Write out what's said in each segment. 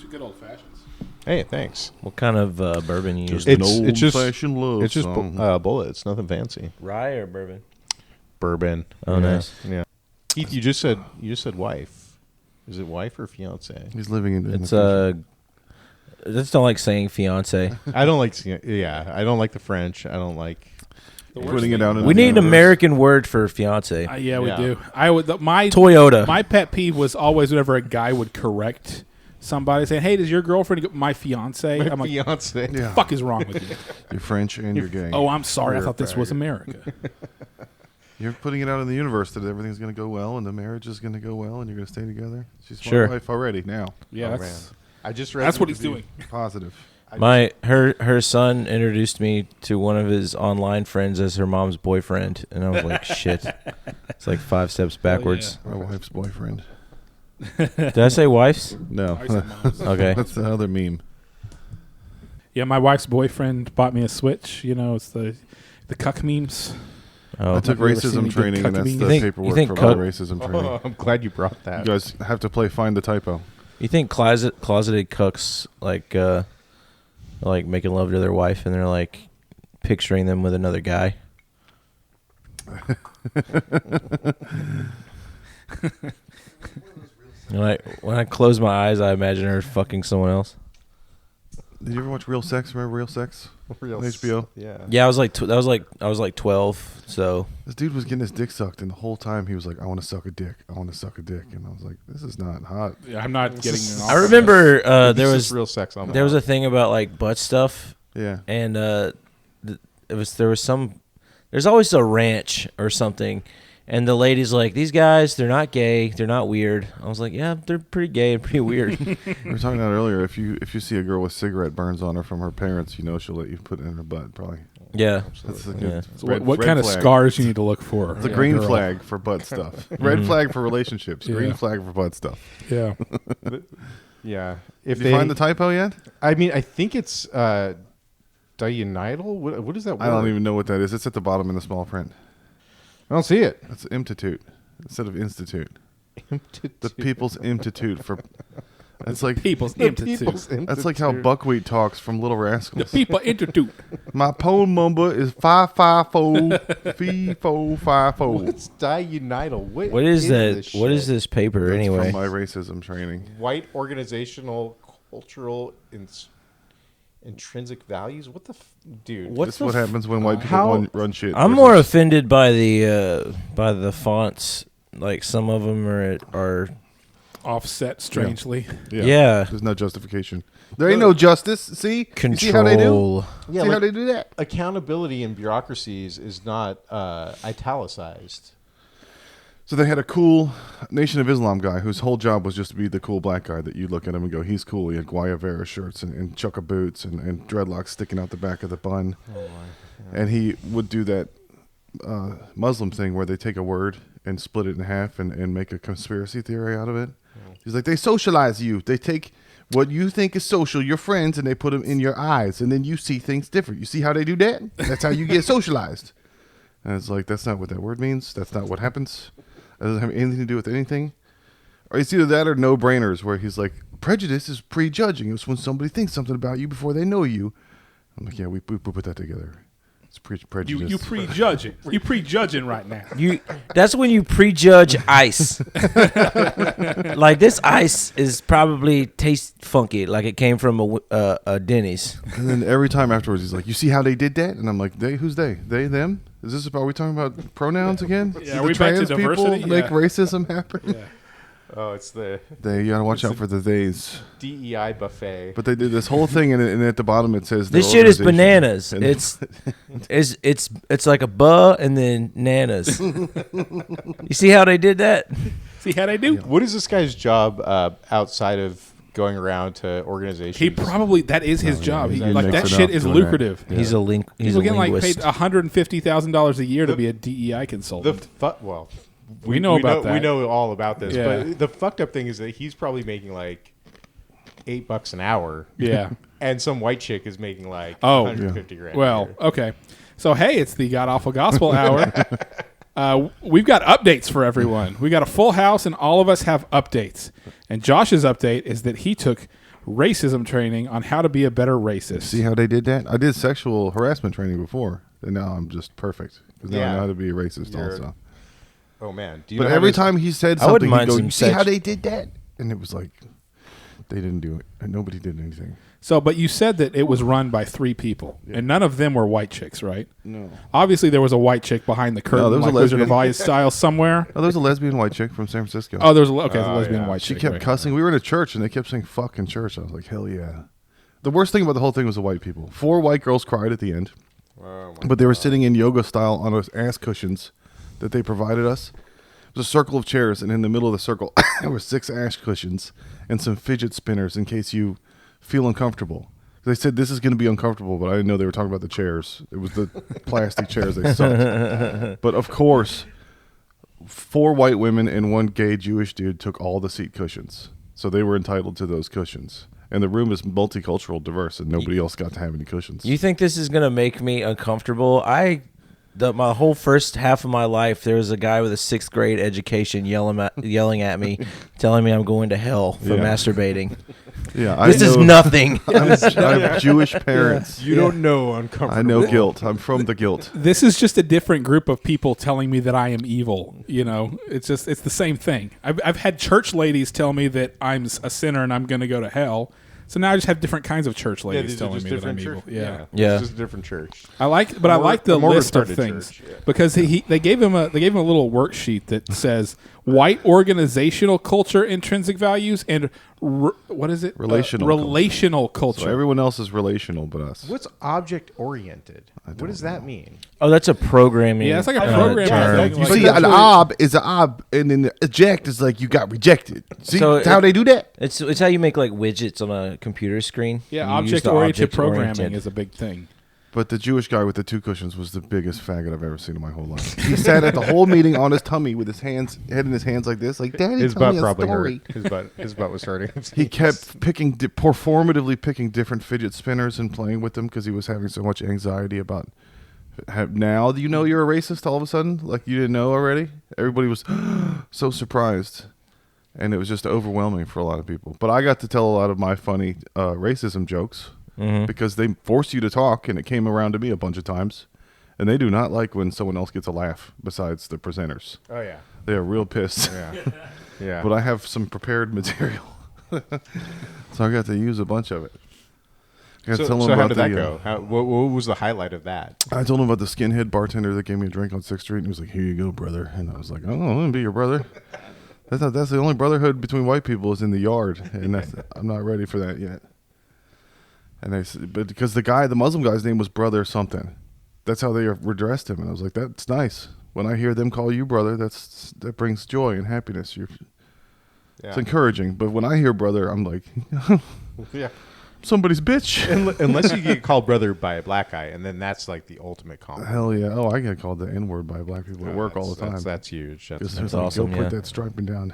Two good old fashions. Hey, thanks. What kind of bourbon you use? It's old-fashioned love It's just song. bullets. Nothing fancy. Rye or bourbon? Bourbon. Oh, nice. Yeah. Keith, you just said wife. Is it wife or fiance? He's living in It's the I just don't like saying fiance. I don't like. Yeah, I don't like the French. I don't like putting it out in We the need an universe. American word for fiance. Yeah, we Yeah. do. I would. My Toyota. My pet peeve was always whenever a guy would correct somebody saying, "Hey, does your girlfriend go, my fiance?" I'm like, fiance. "The fuck is wrong with you?" You're French and you're gay. Oh, I'm sorry. I You're thought this a was faggot. America. You're putting it out in the universe that everything's going to go well and the marriage is going to go well and you're going to stay together. She's Sure. my wife already now. Yeah, Oh, that's I just read. that's the what he's review. doing. Positive. Her son introduced me to one of his online friends as her mom's boyfriend, and I was like, shit. It's like 5 steps backwards. My wife's boyfriend. Did I say wife's? No. I said mom's. Okay. That's the other meme. Yeah, my wife's boyfriend bought me a Switch. You know, it's the cuck memes. Oh, I took Have you ever seen racism any good training, and cuck that's memes? the You paperwork think for my cuck- racism training. Oh, I'm glad you brought You that. guys have to play Find the Typo. you think closeted cooks like making love to their wife, and they're like picturing them with another guy? When I close my eyes, I imagine her fucking someone else. Did you ever watch Real Sex? Remember Real Sex? Real On HBO? Yeah. Yeah, I was like 12, so This dude was getting his dick sucked, and the whole time he was like, I want to suck a dick. I want to suck a dick. And I was like, this is not hot. Yeah, I'm not getting. an I offer. remember there This was is real sex on. there was a thing about like butt stuff, Yeah. and there's always a ranch or something, and the lady's like, these guys, they're not gay, they're not weird. I was like, yeah, they're pretty gay and pretty weird. We were talking about it earlier. If you see a girl with cigarette burns on her from her parents, you know she'll let you put it in her butt, probably. Yeah. That's a Yeah. good So red- what red kind of flag. scars you need to look for? It's a Yeah, green girl. flag for butt stuff. Red flag for relationships. Green Yeah. flag for butt stuff. Yeah. Yeah. If Did you find the typo yet? I mean, I think it's diunital. What is that word? I don't even know what that is. It's at the bottom in the small print. I don't see it. That's Imtitute instead of institute. The People's Imtitute for. That's like People's The Imtitute. People's that's like how Institute. Buckwheat talks from Little The Rascals. people Institute. My phone number is 554-3454. What's diunital? What is that? this What is shit? this paper That's anyway? from my racism training. White organizational, cultural, intrinsic values. What the dude? What's This is what happens when white people how- run shit. I'm more offended by the fonts. Like some of them are Offset strangely. Yeah. There's no justification. There ain't no justice. See? You see how they do? control. Yeah, See how like, they do that? accountability in bureaucracies is not italicized. So they had a cool Nation of Islam guy whose whole job was just to be the cool black guy that you look at him and go, he's cool. He had Guayavera shirts and chukka boots and dreadlocks sticking out the back of the bun. And he would do that Muslim thing where they take a word and split it in half and make a conspiracy theory out of it. He's like, they socialize you. They take what you think is social, your friends, and they put them in your eyes. And then you see things different. You see how they do that? That's how you get socialized. And it's like, that's not what that word means. That's not what happens. That doesn't have anything to do with anything. Or it's either that or no-brainers, where he's like, prejudice is prejudging. It's when somebody thinks something about you before they know you. I'm like, yeah, we put that together. It's prejudice. You prejudging. You prejudging right now. That's when you prejudge ice. Like this ice is probably taste funky, like it came from a Denny's. And then every time afterwards, he's like, you see how they did that? And I'm like, they? Who's they? They, them? Is this about, are we talking about pronouns again? Yeah, Do are the we back to trans people diversity? make Yeah. racism happen? Yeah. Oh, it's the They, you gotta watch out for the theys. DEI buffet. But they did this whole thing, and at the bottom it says This their shit is organization. bananas. And It's like a buh and then nanas. You see how they did that? See how they do? What is this guy's job outside of going around to organizations? He probably that is his job. he Like makes that it shit up is doing that. lucrative. He's a link. He's People a getting like linguist. paid $150,000 a year to be a DEI consultant. well, We know about that. We know all about this. Yeah. But the fucked up thing is that he's probably making like $8 an hour. Yeah. And some white chick is making like Oh, 150 grand. a Well, year. okay. So hey, it's the God Awful Gospel Hour. We've got updates for everyone. We got a full house, and all of us have updates. And Josh's update is that he took racism training on how to be a better racist. See how they did that? I did sexual harassment training before, and now I'm just perfect because now I know how to be a racist also. Oh man! Do you But know every how to- time he said I wouldn't something, he'd mind go, some "You see how sex- they did that?" And it was like they didn't do it, and nobody did anything. So, but you said that it was run by 3 people, and none of them were white chicks, right? No. Obviously, there was a white chick behind the curtain, there was a like Wizard of lesbian. Oz style somewhere. Oh, there was a lesbian white chick from San Francisco. Oh, there was a lesbian yeah. white She chick. kept right. cussing. We were in a church, and they kept saying "fuck" in church. I was like, "Hell yeah!" The worst thing about the whole thing was the white people. 4 white girls cried at the end, but they were sitting in yoga style on those ass cushions that they provided us. It was a circle of chairs, and in the middle of the circle, there were 6 ash cushions and some fidget spinners in case you feel uncomfortable. They said this is going to be uncomfortable, but I didn't know they were talking about the chairs. It was the plastic chairs. They sucked. But of course, 4 white women and 1 gay Jewish dude took all the seat cushions. So they were entitled to those cushions. And the room is multicultural, diverse, and nobody else got to have any cushions. You think this is gonna make me uncomfortable? My whole first half of my life, there was a guy with a 6th grade education yelling at me, telling me I'm going to hell for Yeah. masturbating. Yeah, This is nothing. I have Jewish parents. You don't know uncomfortable. I know guilt. I'm from the guilt. This is just a different group of people telling me that I am evil. You know, it's the same thing. I've had church ladies tell me that I'm a sinner and I'm going to go to hell. So now I just have different kinds of church ladies these are telling just me that I'm different evil. church. Yeah. Yeah. It's just a different church. I like the a more list of retarded things church, yeah. because they gave him a little worksheet that says white organizational culture, intrinsic values, and what is it? Relational culture. So everyone else is relational but us. What's object oriented? What does that mean? Oh, that's a programming. Yeah, it's like a programming term. thing. You Like, see, that's an really- ob is an ob, and then the eject is like you got rejected. See So how they do that? It's how you make like widgets on a computer screen. Yeah, You use the object-oriented programming object-oriented. is a big thing. But the Jewish guy with the 2 cushions was the biggest faggot I've ever seen in my whole life. He sat at the whole meeting on his tummy with his head in his hands like this, like, "Daddy, His tell butt me a probably story." hurt. His butt was hurting. He kept performatively picking different fidget spinners and playing with them because he was having so much anxiety about. Now do you know you're a racist all of a sudden? Like you didn't know already? Everybody was so surprised. And it was just overwhelming for a lot of people. But I got to tell a lot of my funny racism jokes because they force you to talk, and it came around to me a bunch of times. And they do not like when someone else gets a laugh besides the presenters. Oh yeah. They are real pissed. Yeah. Yeah. But I have some prepared material. So I got to use a bunch of it. I got to tell them how about did that the, go? What was the highlight of that? I told him about the skinhead bartender that gave me a drink on 6th Street, and he was like, "Here you go, brother." And I was like, "Oh, I'm going to be your brother." That's the only brotherhood between white people is in the yard, and I'm not ready for that yet. And but because the Muslim guy's name was Brother something, that's how they addressed him, and I was like, "That's nice." When I hear them call you brother, that brings joy and happiness. It's encouraging. But when I hear brother, I'm like, Yeah. somebody's bitch. Unless you get called brother by a black guy, and then that's like the ultimate compliment. Hell yeah! Oh, I get called the N-word by black people at work all the time. That's huge. That's Just That's like, awesome, Go yeah. put that striping down.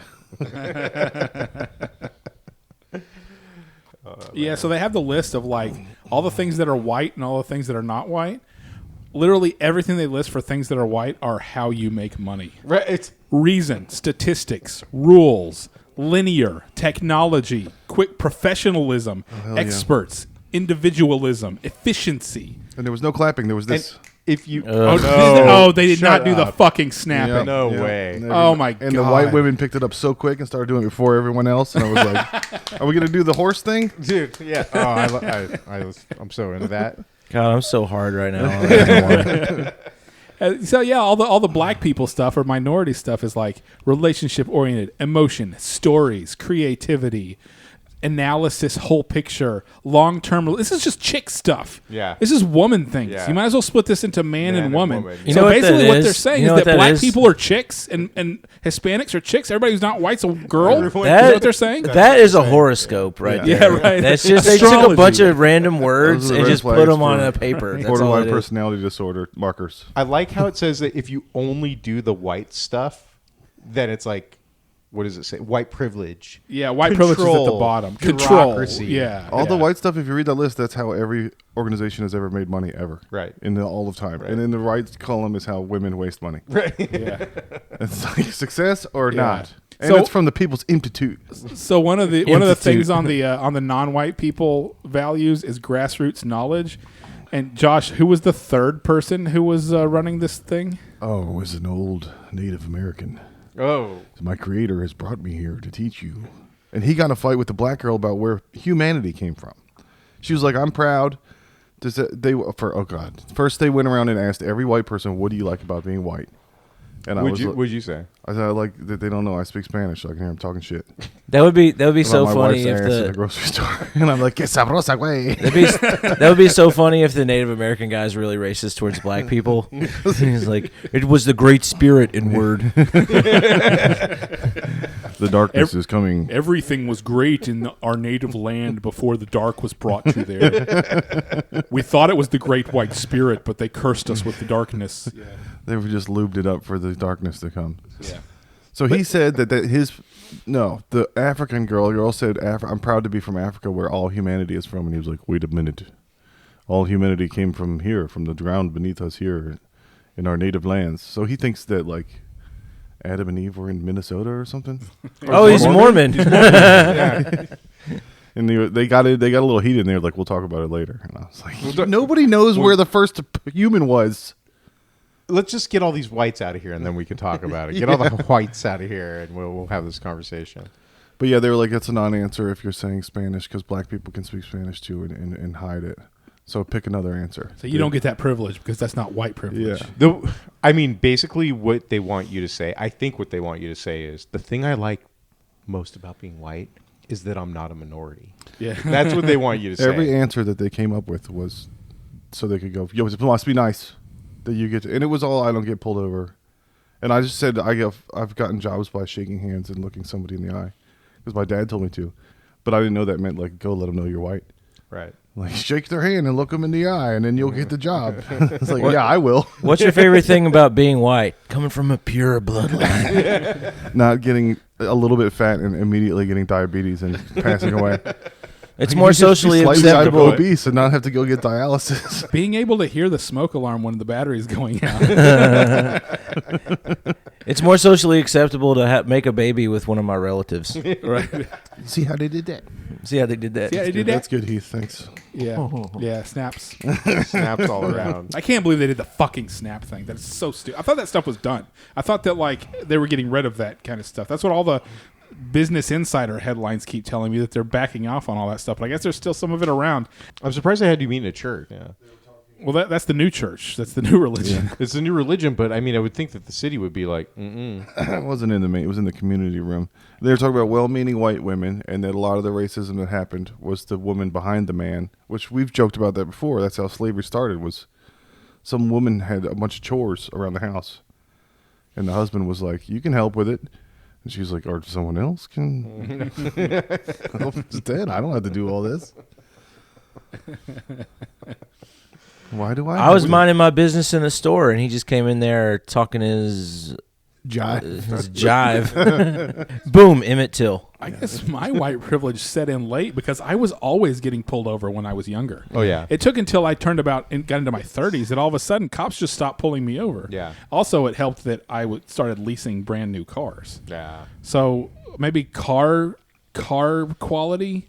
Yeah, so they have the list of like all the things that are white and all the things that are not white. Literally everything they list for things that are white are how you make money. right. It's Reason, statistics, rules, linear, technology, quick professionalism, hell yeah. experts, individualism, efficiency. And there was no clapping. There was this. if you. They did not do the fucking snapping. Yeah, No yeah. way. And Oh my And the God. white women picked it up so quick and started doing it before everyone else. And I was like, "Are we gonna do the horse thing?" Dude, yeah. Oh, I'm so into that. God, I'm so hard right now. I don't know why. So yeah, all the black people stuff or minority stuff is like relationship oriented, emotion, stories, creativity, analysis, whole picture, long term. This is just chick stuff. Yeah. This is woman things. Yeah. You might as well split this into man and woman. You So know what basically, that what is? they're saying You know is what that that black is? people are chicks and Hispanics are chicks. Everybody who's not white's a girl. Everyone- Is that what they're saying? That is a horoscope right Yeah, there. right. That's just they took a Astrology. bunch of random words Those are the and red just put flags them on for a paper. That's all Borderline it is. personality disorder markers. I like how it says that if you only do the white stuff, then it's like what does it say? White privilege. Yeah, white privilege is at the Control. bottom. Bureaucracy. Control. Yeah. All the yeah. white stuff, if you read that list, that's how every organization has ever made money ever. Right. All of time. Right. And in the right column is how women waste money. Right. Yeah. It's like success or Yeah. not. And So- it's from the People's Imtitute. So one of the things Imtitute. on the non-white people values is grassroots knowledge. And Josh, who was the third person who was running this thing? Oh, it was an old Native American. Oh. My creator has brought me here to teach you. And he got in a fight with the black girl about where humanity came from. She was like, I'm proud. First they went around and asked every white person, what do you like about being white? And What'd you say? I said, I like that they don't know I speak Spanish, so I can hear them talking shit. That would be so About my funny wife's if ass in the the grocery store. And I'm like, que sabrosa, güey. that would be so funny if the Native American guy's really racist towards black people. He's like, it was the Great Spirit in word. The darkness is coming. Everything was great in our native land before the dark was brought to there. We thought it was the great white spirit, but they cursed us with the darkness. Yeah. They were just lubed it up for the darkness to come. Yeah. So he said the African girl said, I'm proud to be from Africa where all humanity is from. And he was like, wait a minute. All humanity came from here, from the ground beneath us here in our native lands. So he thinks that like Adam and Eve were in Minnesota or something. Oh, he's Mormon. And they got a little heated and they were like, we'll talk about it later. And I was like, nobody knows where the first human was. Let's just get all these whites out of here, and then we can talk about it. Get all the whites out of here, and we'll have this conversation. But yeah, they were like, that's a non-answer if you're saying Spanish because black people can speak Spanish too and hide it. So pick another answer. So you don't get that privilege because that's not white privilege. Yeah. Basically what they want you to say, I think what they want you to say is, the thing I like most about being white is that I'm not a minority. Yeah. That's what they want you to say. Every answer that they came up with was so they could go, yo, it must be nice that you get to, and it was all, I don't get pulled over. And I just said, I've gotten jobs by shaking hands and looking somebody in the eye because my dad told me to. But I didn't know that meant like, go let them know you're white. Right. Like, shake their hand and look them in the eye, and then you'll get the job. It's like, yeah, I will. What's your favorite thing about being white? Coming from a pure bloodline. Not getting a little bit fat and immediately getting diabetes and passing away. It's more socially Slightly acceptable. obese and not have to go get dialysis. Being able to hear the smoke alarm when the battery's going out. It's more socially acceptable to make a baby with one of my relatives. Right. See how they did that? See how they did that? Yeah, they did that. That's good, Heath. Thanks. Yeah. Yeah, snaps. Snaps all around. I can't believe they did the fucking snap thing. That's so stupid. I thought that stuff was done. I thought that like they were getting rid of that kind of stuff. That's what all the Business Insider headlines keep telling me, that they're backing off on all that stuff. But I guess there's still some of it around. I'm surprised they had you meet in a church. Yeah. Well, that's the new church. That's the new religion. It's a new religion, but I mean, I would think that the city would be like, It wasn't in the main. It was in the community room. They were talking about well-meaning white women, and that a lot of the racism that happened was the woman behind the man, which we've joked about that before. That's how slavery started. Was some woman had a bunch of chores around the house, and the husband was like, "You can help with it," and she's like, "Or someone else can." It's dead. I don't have to do all this. Why do I? I was minding my business in the store, and he just came in there talking his jive. Boom, Emmett Till. I guess my white privilege set in late because I was always getting pulled over when I was younger. oh yeah. It took until I turned about and got into my 30s that all of a sudden cops just stopped pulling me over. Yeah. Also, it helped that I started leasing brand new cars. Yeah. So maybe car quality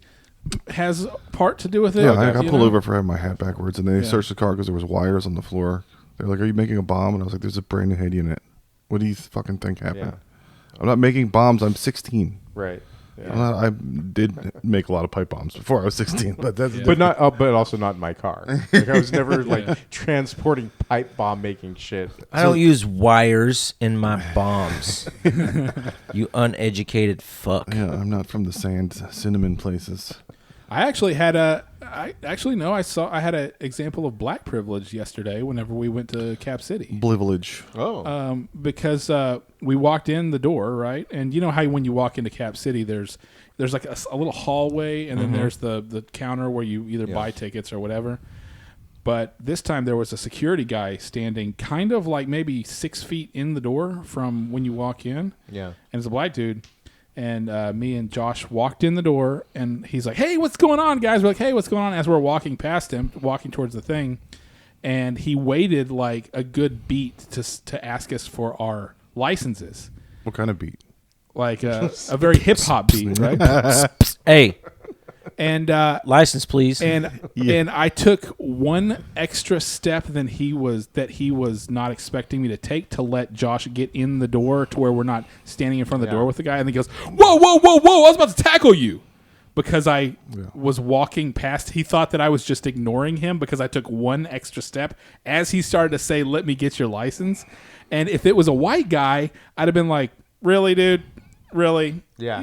has part to do with it. Yeah, I got you pulled know? over for having my hat backwards, and they searched the car because there was wires on the floor. They're like, "Are you making a bomb?" And I was like, "There's a brand new head unit. What do you fucking think happened?" I'm not making bombs. I'm 16. Right. Yeah. I did make a lot of pipe bombs before I was 16, but that's But not, but also not in my car. Like, I was never like transporting pipe bomb making shit. I don't use wires in my bombs. You uneducated fuck. yeah. I'm not from the sand cinnamon places. I actually had I had an example of black privilege yesterday whenever we went to Cap City. Blivilage. Oh. Because we walked in the door, right? And you know how when you walk into Cap City, there's like a little hallway, and then there's the counter where you either buy tickets or whatever. But this time there was a security guy standing kind of like maybe 6 feet in the door from when you walk in. Yeah. And it's a black dude. And me and Josh walked in the door, and he's like, "Hey, what's going on, guys?" We're like, "Hey, what's going on?" As we're walking past him, walking towards the thing, and he waited like a good beat to ask us for our licenses, What kind of beat? like a very hip hop beat, right? Hey, And license, please. and I took one extra step than he was not expecting me to take to let Josh get in the door to where we're not standing in front of the door with the guy. And he goes, "Whoa, whoa, whoa, whoa! I was about to tackle you." Because I was walking past, he thought that I was just ignoring him because I took one extra step as he started to say, "Let me get your license." And if it was a white guy, I'd have been like, "Really, dude? Really?" Yeah.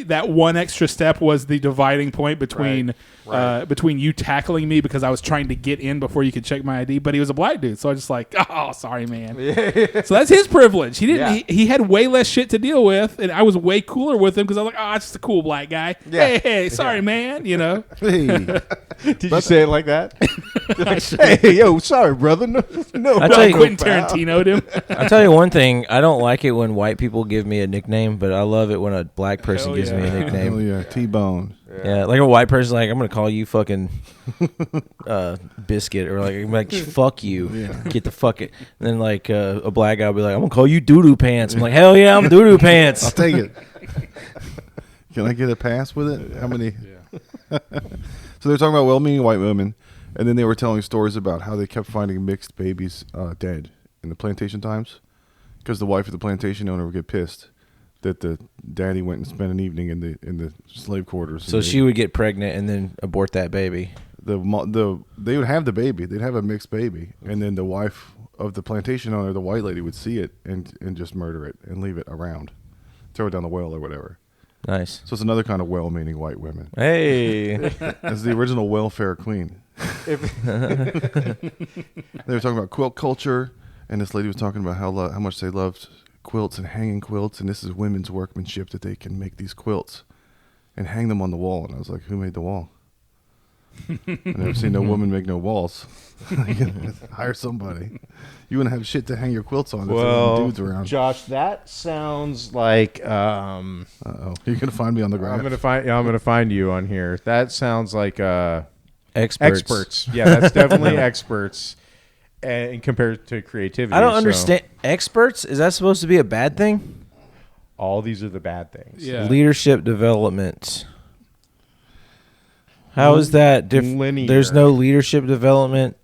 That one extra step was the dividing point between Right. between you tackling me because I was trying to get in before you could check my ID. But he was a black dude, so I was just like, "Oh, sorry, man." So that's his privilege. He didn't. Yeah. He had way less shit to deal with, and I was way cooler with him because I was like, "Oh, it's just a cool black guy." Yeah. Hey, sorry, man. You know. Hey, Did you say it like that? You're like, hey, yo, sorry, brother. No, I tell you- Quentin Tarantino'd him. I'll tell you one thing. I don't like it when white people give me a nickname, but I love it when a black person Hell gives me a yeah. nickname. oh yeah, T-Bone. Yeah, like a white person, like, I'm gonna call you fucking biscuit, or like, I'm like, fuck you, get the fuck it. And then like a black guy will be like, I'm gonna call you doo-doo pants. I'm like, hell yeah, I'm doo-doo I'll pants. take it. Can I get a pass with it? How many? So they're talking about well-meaning white women, and then they were telling stories about how they kept finding mixed babies dead in the plantation times, because the wife of the plantation owner would get pissed that the daddy went and spent an evening in the slave quarters. So and she would get pregnant and then abort that baby. they would have the baby. They'd have a mixed baby, and then the wife of the plantation owner, the white lady, would see it and just murder it and leave it around, throw it down the well or whatever. Nice. So it's another kind of well-meaning white women. Hey. As the original welfare queen. They were talking about quilt culture, and this lady was talking about how much they loved quilts and hanging quilts, and this is women's workmanship that they can make these quilts and hang them on the wall. And I was like, who made the wall? I've never seen no woman make no walls. Hire somebody. You wouldn't have shit to hang your quilts on if there weren't dudes around. Josh, that sounds like Uh-oh. You're going to find me on the ground. I'm gonna find you on here. That sounds like Experts. Yeah, that's definitely experts. And compared to creativity, I don't so understand. Experts? Is that supposed to be a bad thing? all these are the bad things. Yeah. Leadership development. How is that different? Linear. There's no leadership development.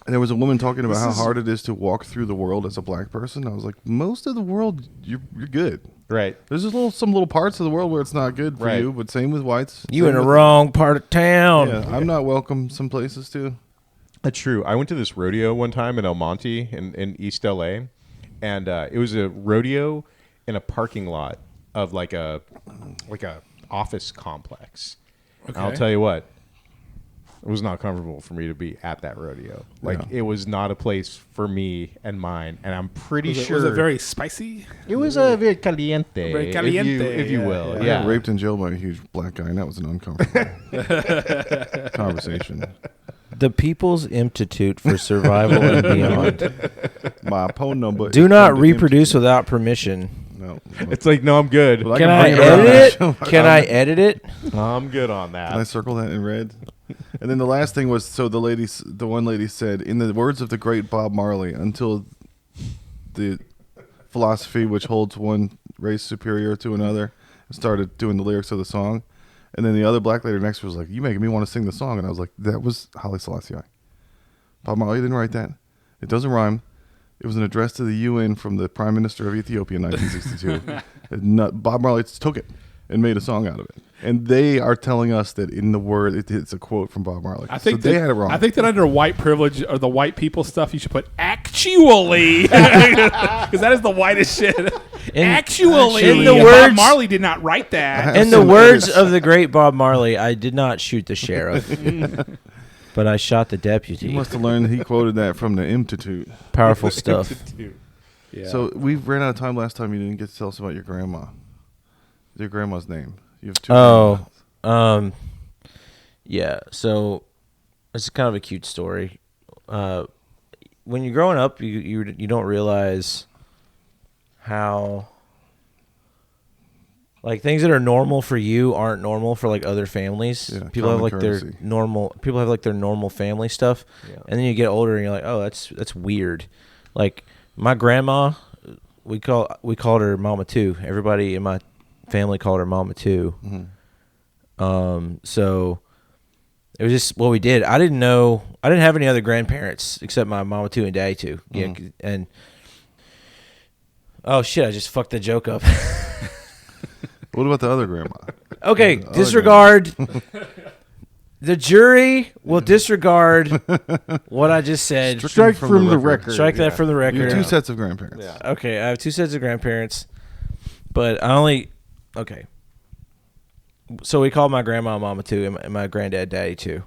There was a woman talking about how hard it is to walk through the world as a black person. I was like, most of the world, you're good. Right. There's just some little parts of the world where it's not good for Right. you, but same with whites. You Same in the with- wrong part of town. Yeah, I'm not welcome some places too. That's true. I went to this rodeo one time in El Monte in East LA, and it was a rodeo in a parking lot of like a office complex. And I'll Okay. tell you what, it was not comfortable for me to be at that rodeo. Like it was not a place for me and mine. And I'm pretty sure Was it very spicy? it was a very caliente, Very caliente, if you will. I Yeah. got raped and jailed by a huge black guy, and that was an uncomfortable conversation. The People's Imtitute for Survival and Beyond. My phone number. Do is not under reproduce empty. without permission. No. It's like, no, I'm good. But Can can I bring it around. edit it? Can I edit it? I'm good on that. Can I circle that in red? And then the last thing was, so the one lady said, in the words of the great Bob Marley, until the philosophy which holds one race superior to another, started doing the lyrics of the song. And then the other black lady next to her was like, you making me want to sing the song. And I was like, that was Haile Selassie. Bob Marley didn't write that. It doesn't rhyme. It was an address to the UN from the Prime Minister of Ethiopia in 1962. Bob Marley took it and made a song out of it. And they are telling us that in the word, it's a quote from Bob Marley. I think so they had it wrong. I think that under white privilege or the white people stuff, you should put actually, because that is the whitest shit. Actually, in the Bob words- Marley did not write that. In the words of the great Bob Marley, I did not shoot the sheriff, but I shot the you deputy. must have learned he quoted that from the Imtitute. Powerful stuff. Yeah. So we ran out of time last time. You didn't get to tell us about your grandma. Your grandma's name. You have two. grandmas. Yeah. So it's kind of a cute story. When you're growing up, you don't realize how like things that are normal for you aren't normal for like other families. Yeah, People have common like courtesy. their normal. People have like their normal family stuff, Yeah. and then you get older and you're like, oh, that's weird. Like my grandma, we called her Mama Two. Everybody in my family called her Mama Two. So it was just what we did. I didn't have any other grandparents except my Mama Two and Daddy Two. Yeah, and oh shit, I just fucked the joke up. What about the other grandma? Okay, The other disregard. The jury will disregard what I just said. Strike from the record. Strike that from the You record. have two sets of grandparents. Yeah. Okay, I have two sets of grandparents, but okay. So we called my grandma Mama Two and my granddad Daddy Two.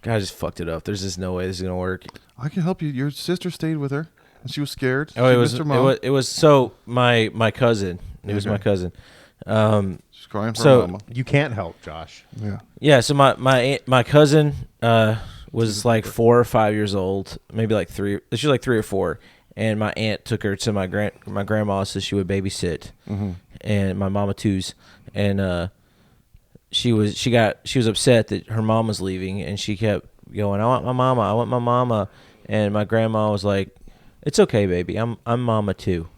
God, I just fucked it up. There's just no way this is gonna work. I can help you. Your sister stayed with her, and she was scared. Oh, She it was missed her mom. it was so my cousin. It was Okay. my cousin. She's crying for so- her mama. You can't help, Josh. Yeah. Yeah, so my cousin was like 4 or 5 years old, maybe like 3. She was like 3 or 4, and my aunt took her to my grandma so she would babysit, and my Mama Two's, and she was upset that her mom was leaving, and she kept going, I want my mama, and my grandma was like, it's okay, baby, I'm Mama Two.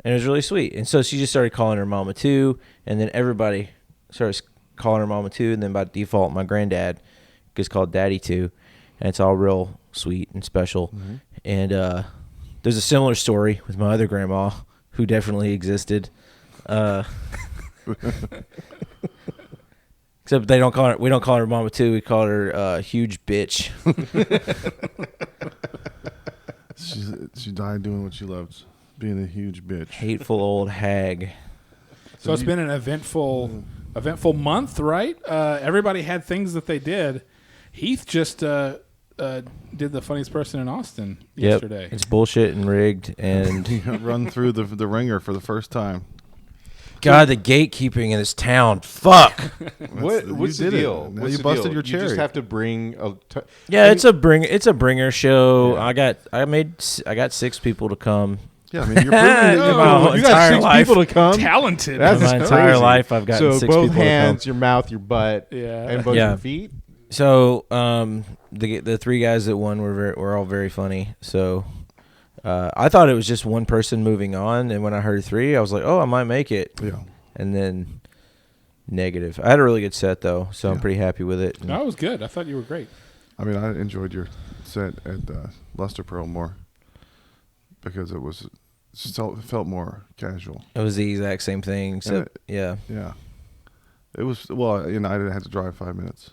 And it was really sweet. And so she just started calling her Mama Two, and then everybody started calling her Mama Two, and then by default, my granddad gets called Daddy Two, and it's all real sweet and special. And there's a similar story with my other grandma, who definitely existed. Except we don't call her Mama Two. We call her huge bitch. She died doing what she loved, being a huge bitch. Hateful old hag. So it's been an eventful month, right? Everybody had things that they did. Heath just did the funniest person in Austin yesterday. Yep. It's bullshit and rigged, and He got run through the ringer for the first time. God, the gatekeeping in this town. Fuck. What's you the did it. deal? Now What's you the busted deal? your You cherry. just have to bring a. Yeah, it's a bringer show. Yeah. I got 6 people to come. Yeah, I mean, you're proving Oh, that my you got entire 6 life. people to come. Talented. That's My entire crazy. life, I've gotten so 6 both people to come. hands, your mouth, your butt, Yeah. and both Yeah. your feet. So the 3 guys that won were all very funny. So I thought it was just one person moving on, and when I heard 3, I was like, oh, I might make it. Yeah. And then negative. I had a really good set though, so I'm Yeah. pretty happy with it. No, it was good. I thought you were great. I mean, I enjoyed your set at Luster Pearl more because it felt more casual. It was the exact same thing, except yeah. Yeah. It was, well, I didn't have to drive 5 minutes.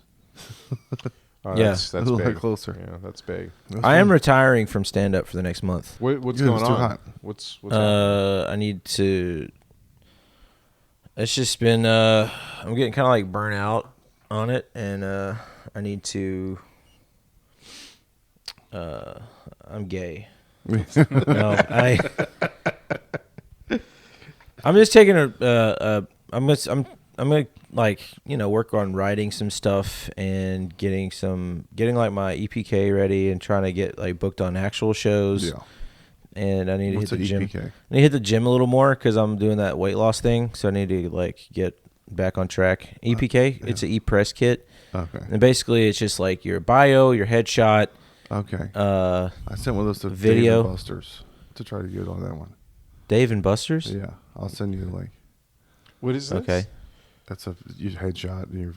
Oh, Yeah. that's A little big. bit closer. Yeah, that's big. It was I am fun. retiring from stand up for the next month. What's Yeah, going it's too on? hot. What's happening? I need to. It's just been. I'm getting kind of like burnt out on it, and I need to. I'm gay. No, I'm just taking I'm gonna like work on writing some stuff and getting like my EPK ready and trying to get like booked on actual shows. Yeah. And I need to What's hit the a gym. EPK? I need to hit the gym a little more because I'm doing that weight loss thing. So I need to like get back on track. EPK, it's an e-press kit, Okay. and basically it's just like your bio, your headshot. Okay. I sent one of those to video. Dave and Buster's to try to get on that one. Dave and Buster's. Yeah. I'll send you the link. What is this? That's Okay. your headshot and your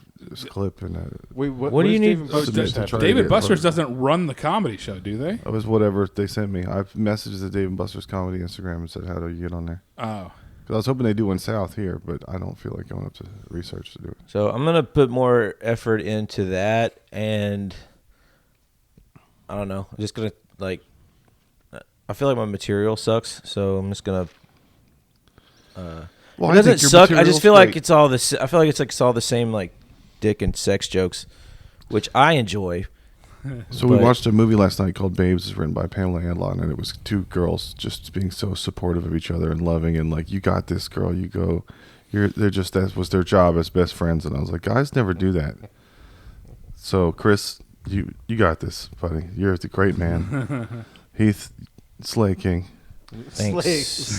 clip and Wait, What do you does need- Dave and Oh, Buster's to have try to to David get Buster's voted. doesn't run the comedy show, do they? it was whatever they sent me. I've messaged the Dave and Buster's comedy Instagram and said, how do you get on there? Oh. Because I was hoping they do one south here, but I don't feel like going up to research to do it. So I'm gonna put more effort into that, and I don't know. I'm just gonna like. I feel like my material sucks, so I'm just gonna. Well, It doesn't suck. I just feel like it's all this. I feel like it's all the same like dick and sex jokes, which I enjoy. So we but- watched a movie last night called Babes. It's written by Pamela Adlon, and it was 2 girls just being so supportive of each other and loving, and like, you got this, girl. You go. They're just, that was their job as best friends, and I was like, guys never do that. So Chris, you got this, buddy. You're the great man. Heath, Slay King. Thanks.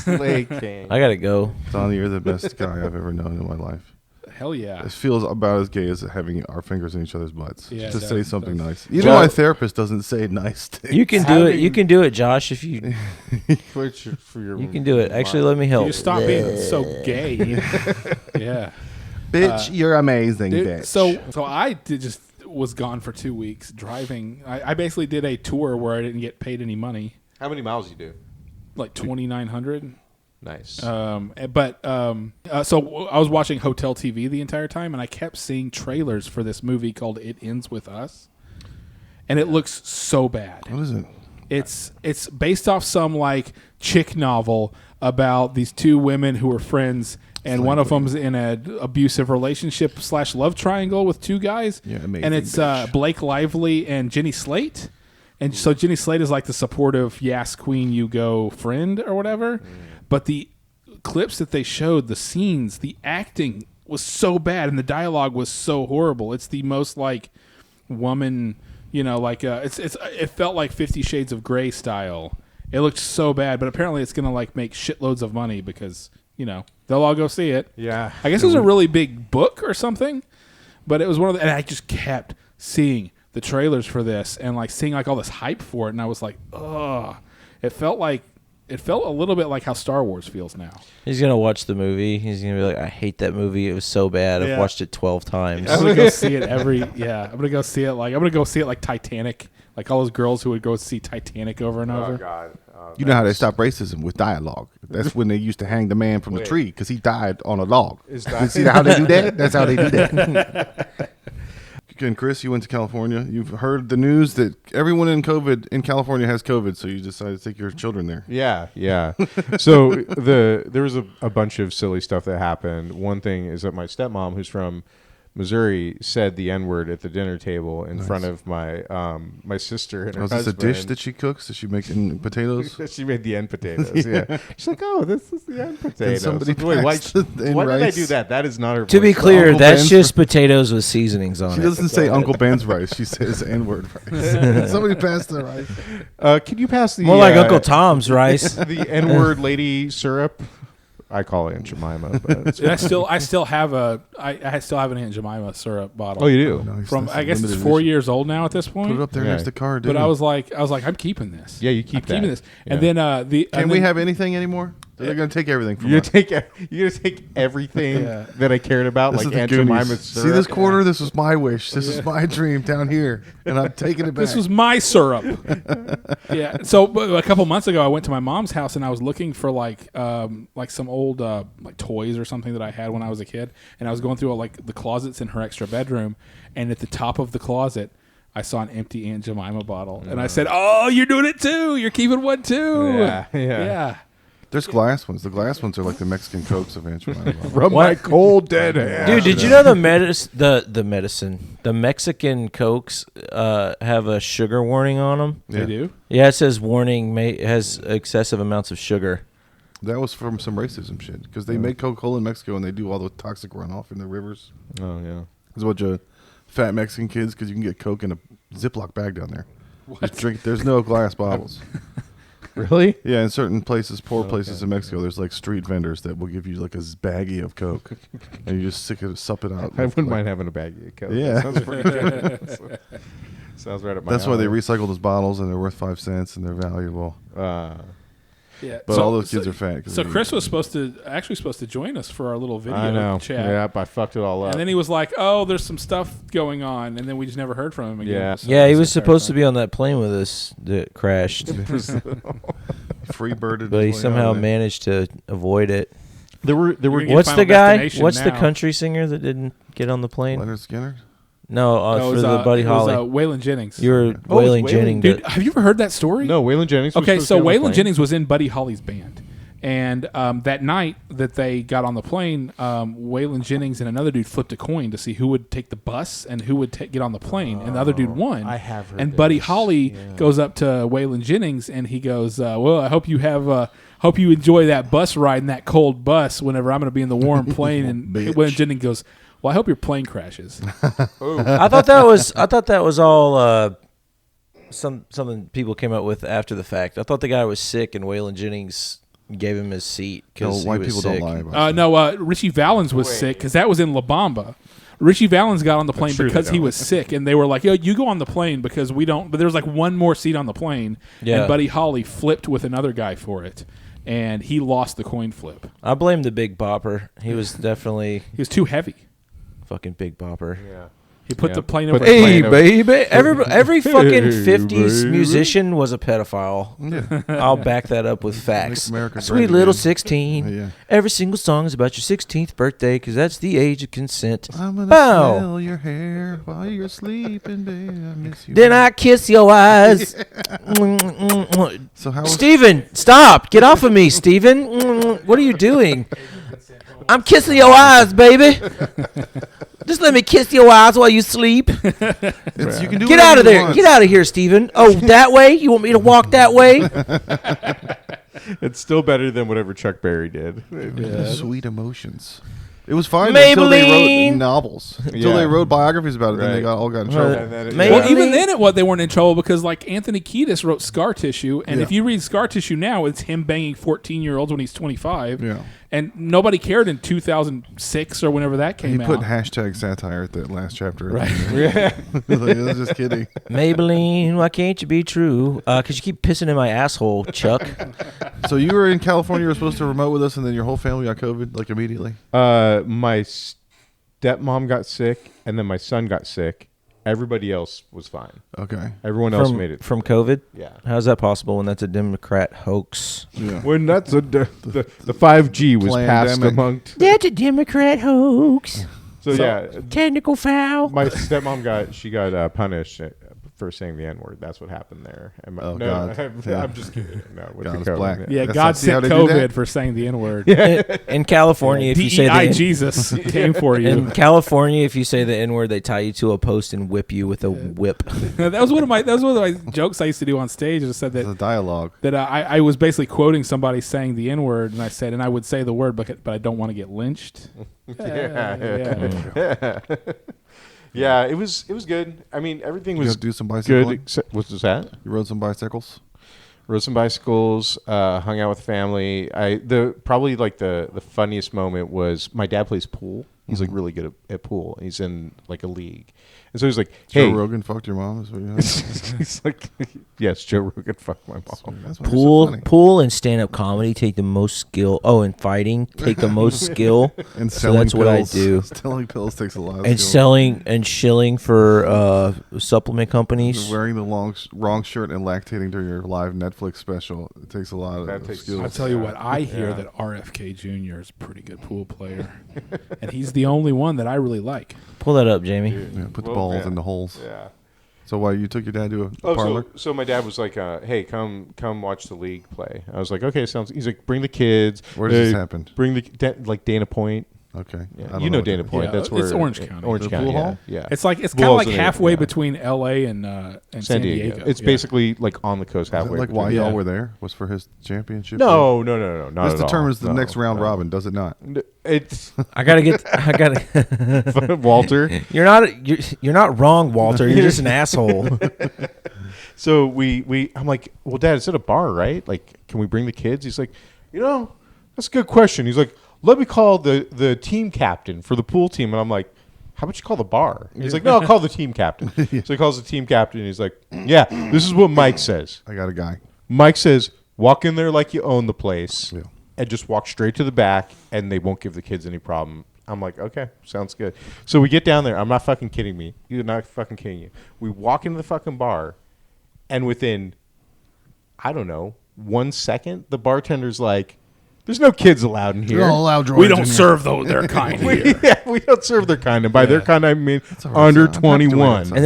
Slay King. I gotta go. Donnie, you're the best guy I've ever known in my life. Hell yeah. It feels about as gay as having our fingers in each other's butts. Yeah, Just it say does, something it does. nice. Even my therapist doesn't say nice things. You can do it. You can do it, Josh. If you You can do it. Actually, let me help. You stop being so gay. Yeah. Bitch, you're amazing, Dude, bitch. so I just was gone for 2 weeks driving. I basically did a tour where I didn't get paid any money, How many miles you do? like 2,900. Nice. So I was watching Hotel TV the entire time, and I kept seeing trailers for this movie called It Ends With Us, and it looks so bad. What is it? It's based off some like chick novel about these two women who are friends, and one of them's in an abusive relationship / love triangle with two guys. Yeah, amazing, and it's bitch. Blake Lively and Jenny Slate. And so Jenny Slate is like the supportive Yas Queen You Go friend or whatever. But the clips that they showed, the scenes, the acting was so bad, and the dialogue was so horrible. It's the most like woman, like it felt like 50 Shades of Grey style. It looked so bad, but apparently it's gonna like make shitloads of money because they'll all go see it. Yeah. I guess it was a really big book or something, but it was one of the, and I just kept seeing the trailers for this and like seeing like all this hype for it, and I was like, ugh. It felt a little bit like how Star Wars feels now. He's gonna watch the movie. He's gonna be like, I hate that movie. It was so bad. Yeah. I've watched it 12 times. I'm gonna go see it I'm gonna go see it like Titanic, like all those girls who would go see Titanic over and over. Oh God. You know how they stop racism with dialogue. That's when they used to hang the man from the tree because he died on a log. Is You that see how they do that? That's how they do that. And Chris, you went to California. You've heard the news that everyone in California has COVID, so you decided to take your children there. Yeah. So there was a bunch of silly stuff that happened. One thing is that my stepmom, who's from Missouri, said the N-word at the dinner table in front of my my sister and her Was this a husband. dish that she cooks? Does she make in potatoes? She made the end potatoes. Yeah, she's like, "Oh, this is the end potatoes." somebody Wait, why pass the end did I rice? do that? That is not her. To be voice. clear, Uncle that's Ben's just potatoes with seasonings on She it. doesn't say Uncle Ben's rice. She says N-word rice. Somebody pass the rice. Can you pass the More like Uncle Tom's rice. the N-word lady syrup? I call it Aunt Jemima, but it's And I still have an Aunt Jemima syrup bottle. oh, you do? Nice, From that's I guess it's limited 4 edition. years old now at this point. Put it up there Yeah. next to car, dude. But I was like, I'm keeping this. Yeah, you keep I'm keeping that. this. Yeah. And then Can we have anything anymore? They're going to take everything from You're us. gonna take everything Yeah. that I cared about, This like is the Aunt Goonies. Jemima's See syrup. this quarter? This was my wish. This is my dream down here, and I'm taking it back. This was my syrup. Yeah. So a couple months ago, I went to my mom's house and I was looking for like some old like toys or something that I had when I was a kid, and I was going through like the closets in her extra bedroom, and at the top of the closet, I saw an empty Aunt Jemima bottle, and I said, "Oh, you're doing it too. You're keeping one too." Yeah. There's glass ones. The glass ones are like the Mexican Cokes of Aunt Jemima. From my cold dead hand. Dude, did you know the Mexican Cokes have a sugar warning on them? They do. Yeah, it says warning has excessive amounts of sugar. That was from some racism shit because they make Coca-Cola in Mexico and they do all the toxic runoff in the rivers. Oh yeah. There's a bunch of fat Mexican kids because you can get Coke in a Ziploc bag down there. Just drink. There's no glass bottles. Really? Yeah, in certain places, poor places in Mexico, there's like street vendors that will give you like a baggie of Coke, and you just sup it out. I wouldn't mind having a baggie of Coke. Yeah. That sounds pretty good. Sounds right up my That's why they alley. recycle those bottles and they're worth 5 cents and they're valuable. Yeah. But all those kids are fat. 'cause So they Chris eat. was supposed to join us for our little video I know. chat. Yep, I fucked it all up. And then he was like, "Oh, there's some stuff going on," and then we just never heard from him again. Yeah. So Yeah, he it's was the entire supposed to time. be on that plane with us that crashed, free birded, but he his way somehow out of there. managed to avoid it. there were You're gonna get What's Final the guy? Destination What's the now. country singer that didn't get on the plane? Leonard Skinner. No, No, it for was, the Buddy it was, Holly. Waylon Jennings. You were Oh, it was Wailing Waylon. Jennings. Dude, have you ever heard that story? no Waylon Jennings. Was Okay, supposed so to be on the Waylon plane. Jennings was in Buddy Holly's band. And that night that they got on the plane, Waylon Jennings and another dude flipped a coin to see who would take the bus and who would get on the plane. And the other dude won. I have heard And Buddy this. Holly goes up to Waylon Jennings and he goes, "Well, I hope you enjoy that bus ride in that cold bus whenever I'm going to be in the warm plane." And Bitch. Waylon Jennings goes, "Well, I hope your plane crashes." I thought that was all something people came up with after the fact. I thought the guy was sick, and Waylon Jennings gave him his seat because white people sick. don't lie about No, Richie Valens was sick because that was in La Bamba. Richie Valens got on the plane true, because they he don't. was sick, and they were like, "Yo, you go on the plane because we don't." But there was like one more seat on the plane, Yeah. and Buddy Holly flipped with another guy for it, and he lost the coin flip. I blame the Big Bopper. He was definitely He was too heavy. fucking Big Bopper. Yeah. He put Yeah. the plane Put over. the the plane plane. over- Every fucking Hey, 50s baby. musician was a pedophile. Yeah. I'll back that up with facts. America great Sweet little again. 16. Yeah. Every single song is about your 16th birthday because that's the age of consent. I'm gonna Bow. smell your hair while you're sleeping, babe. I miss you. Then I kiss your eyes. So how was Steven, stop. Get off of me, Steven. What are you doing? I'm kissing your eyes, baby. Just let me kiss your eyes while you sleep. you can do Get whatever out of you there. want. Get out of here, Steven. Oh, that way? You want me to walk that way? It's still better than whatever Chuck Berry did. Sweet emotions. It was fine until they Maybelline. wrote novels. Until Yeah. they wrote biographies about it, then they Right. all got in trouble. And then Maybe- Well, even then, they weren't in trouble because like Anthony Kiedis wrote Scar Tissue, and Yeah. if you read Scar Tissue now, it's him banging 14-year-olds when he's 25. Yeah. And nobody cared in 2006 or whenever that He came put out. hashtag satire at the last chapter. Right. Yeah. Like, I was just kidding. Maybelline, why can't you be true? Because you keep pissing in my asshole, Chuck. So you were in California. You were supposed to remote with us, and then your whole family got COVID like immediately. My stepmom got sick, and then my son got sick. Everybody else was fine. Okay. Everyone else made it. From COVID? Yeah. How's that possible when that's a Democrat hoax? Yeah. When that's the 5G was passed Plandemic. among. That's a Democrat hoax. So yeah, Technical foul. my stepmom got punished for saying the N-word. That's what happened there. And Oh, no, God. I'm just kidding. No, with God the is COVID. black. Yeah, That's God not- see how sent they do COVID that? for saying the N-word. In California, if you say DEI the Jesus came for you. in California, if you say the N word, they tie you to a post and whip you with a whip. that was one of my jokes I used to do on stage. I said The that dialogue. I was basically quoting somebody saying the N-word, and I said, and I would say the word, but I don't want to get lynched. Yeah. Yeah, it was good. I mean, everything You was got to do some good. bicycling. Except, what's that? You rode some bicycles. Rode some bicycles, hung out with family. Probably like the funniest moment was my dad plays pool. He's like really good at pool. He's in like a league, and so he's like, "Hey, Joe Rogan fucked your mom. Is what you know? he's like, yes, Joe Rogan fucked my mom." That's why you're so funny. Pool and stand up comedy take the most skill. Oh, and fighting take the most skill. And So selling that's what I pills. do. Selling pills takes a lot. Of And skill. selling and shilling for supplement companies. Wearing the wrong shirt and lactating during your live Netflix special. It takes a lot That of takes- skills. I'll tell you what, I hear that RFK Jr. is a pretty good pool player, and he's the only one that I really like. Pull that up, Jamie. Yeah, put the Well, balls yeah. in the holes. Yeah. So why you took your dad to a Oh, parlor? so my dad was like, "Hey, come watch the league play." I was like, "Okay, sounds." He's like, "Bring the kids." Where does this happen? Bring like Dana Point. Okay. I Yeah, don't you know what Dana that Point. Yeah, That's where it's Orange County. Orange The County. pool yeah, hall? yeah. It's like it's Blue kind of Hall's like in it, halfway yeah. between L.A. and San Diego. It's Yeah. basically like on the coast is. Is halfway. that like why between- Yeah. y'all were there? Was for his championship? No, not This at all. determines the No, next round no. robin, does it not? It's I gotta. Walter. You're not wrong, Walter. You're just an asshole. So I'm like, well, Dad, it's at a bar, right? Like, can we bring the kids? He's like, that's a good question. He's like, let me call the team captain for the pool team. And I'm like, how about you call the bar? And he's like, no, I'll call the team captain. So he calls the team captain. And he's like, yeah, this is what Mike says. I got a guy. Mike says, walk in there like you own the place Yeah. and just walk straight to the back and they won't give the kids any problem. I'm like, okay, sounds good. So we get down there. I'm not fucking kidding me. You're not fucking kidding you. We walk into the fucking bar and within, I don't know, 1 second, the bartender's like, there's no kids allowed in here. We don't serve their kind here. Yeah, we don't serve their kind. And by their kind, I mean all right, under son. I'm happy to wait 21. outside. And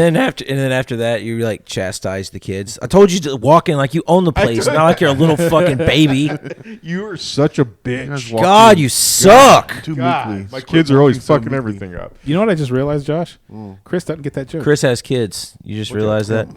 then after that, you like chastise the kids. I told you to walk in like you own the place, not like you're a little fucking baby. You are such a You guys bitch. walked God, in you suck. too God, meekly. my Quit kids are always walking so fucking meekly. everything up. You know what I just realized, Josh? Chris doesn't get that joke. Chris has kids. You just realized that?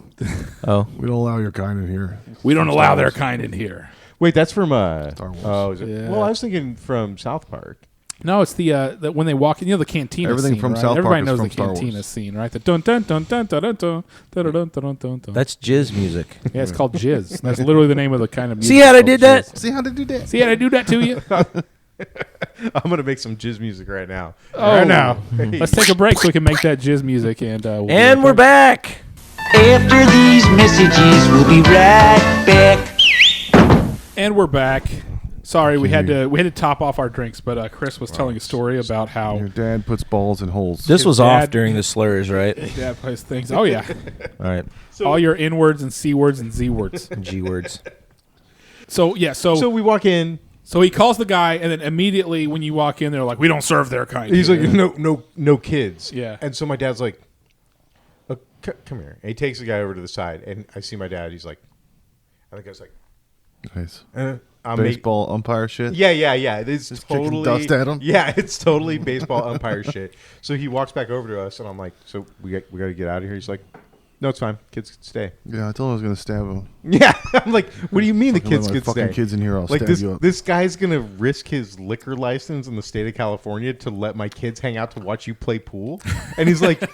Oh, We don't allow your kind in here. We don't allow their kind in here. Wait, that's from Star Wars. Oh, is it? Yeah. Well, I was thinking from South Park. No, it's the when they walk in, the cantina Everything scene, from right? South Park Everybody is knows from the Star cantina Wars. scene, right? The dun dun dun dun dun dun dun dun dun dun dun dun. That's jizz music. Yeah, it's called jizz. That's literally the name of the kind of music. See how It's I called did that? jizz. See how they do that? See how I do that to you? I'm gonna make some jizz music right now. Oh. Right now. Let's take a break so we can make that jizz music, and we'll And be we're right back. back. After these messages, we'll be right back. And we're back. Sorry, we had to top off our drinks, but Chris was telling a story about how Your dad puts balls in holes. This was dad- off during the slurs, right? dad plays things. Oh yeah, All right. all your N words and C words and Z words. G words. So yeah, So we walk in. So he calls the guy, and then immediately when you walk in, they're like, "We don't serve their kind." He's here." like, no kids. Yeah. And so my dad's like, oh, come here. And he takes the guy over to the side, and I see my dad. He's like, and the guy's like, Nice. baseball. Baseball umpire shit. Yeah. It's Just kicking totally dust at him? Yeah, it's totally baseball umpire shit. So he walks back over to us, and I'm like, "So we got to get out of here." He's like, "No, it's fine. Kids can stay." Yeah, I told him I was gonna stab him. Yeah, I'm like, "What do you mean the Fucking let kids my can fucking stay?" kids in here, I'll like stab this, you up. this guy's gonna risk his liquor license in the state of California to let my kids hang out to watch you play pool, and he's like,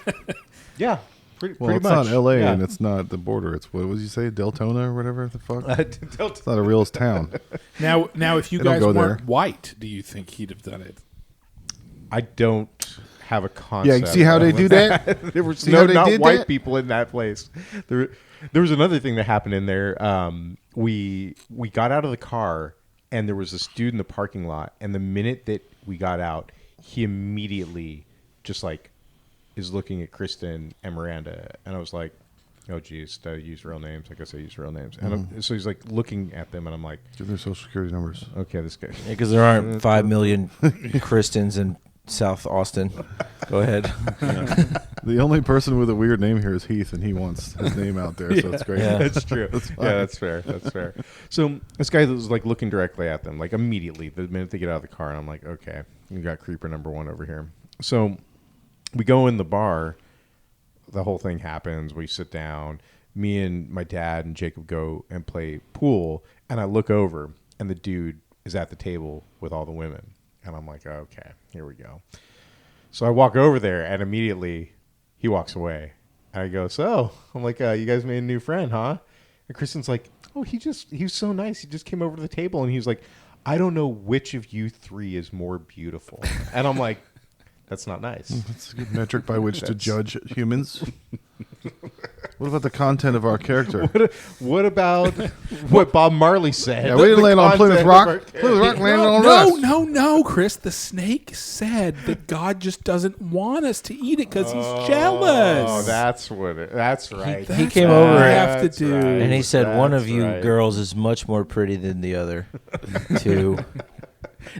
"Yeah, pretty Well, it's much." not L.A. Yeah. and it's not the border. It's what was you say, Deltona or whatever the fuck? Don't- It's not a real town. Now, if you They don't guys go weren't there. white, do you think he'd have done it? I don't have a concept. Yeah, see how they do that? There were See how they not did white that? people in that place. There was another thing that happened in there. We got out of the car, and there was this dude in the parking lot. And the minute that we got out, he immediately just like is looking at Kristen and Miranda, and I was like, "Oh, geez, did I use real names? I guess I used real names." And so he's like looking at them, and I'm like, Give their social security numbers. "Okay, this guy." Because there aren't 5 million Christians in South Austin. Go ahead. The only person with a weird name here is Heath, and he wants his name out there, so it's great. Yeah. That's true. Yeah, that's fair. That's fair. So this guy was like looking directly at them, like immediately the minute they get out of the car, and I'm like, okay, you got creeper number one over here. So we go in the bar. The whole thing happens. We sit down. Me and my dad and Jacob go and play pool, and I look over, and the dude is at the table with all the women, and I'm like, okay, here we go. So I walk over there, and immediately he walks away. And I go, so I'm like, you guys made a new friend, huh? And Kristen's like, oh, he was so nice. He just came over to the table, and he was like, I don't know which of you three is more beautiful. And I'm like, that's not nice. That's a good metric by which to judge humans. What about the content of our character? What about what Bob Marley said? Yeah, we didn't The land on Plymouth content Rock. of our character. Plymouth Rock landed on us. No, Chris. The snake said that God just doesn't want us to eat it because he's jealous. Oh, that's what that's right. He came over what I and- have to That's do. right. And he said, one of That's you right. girls is much more pretty than the other two.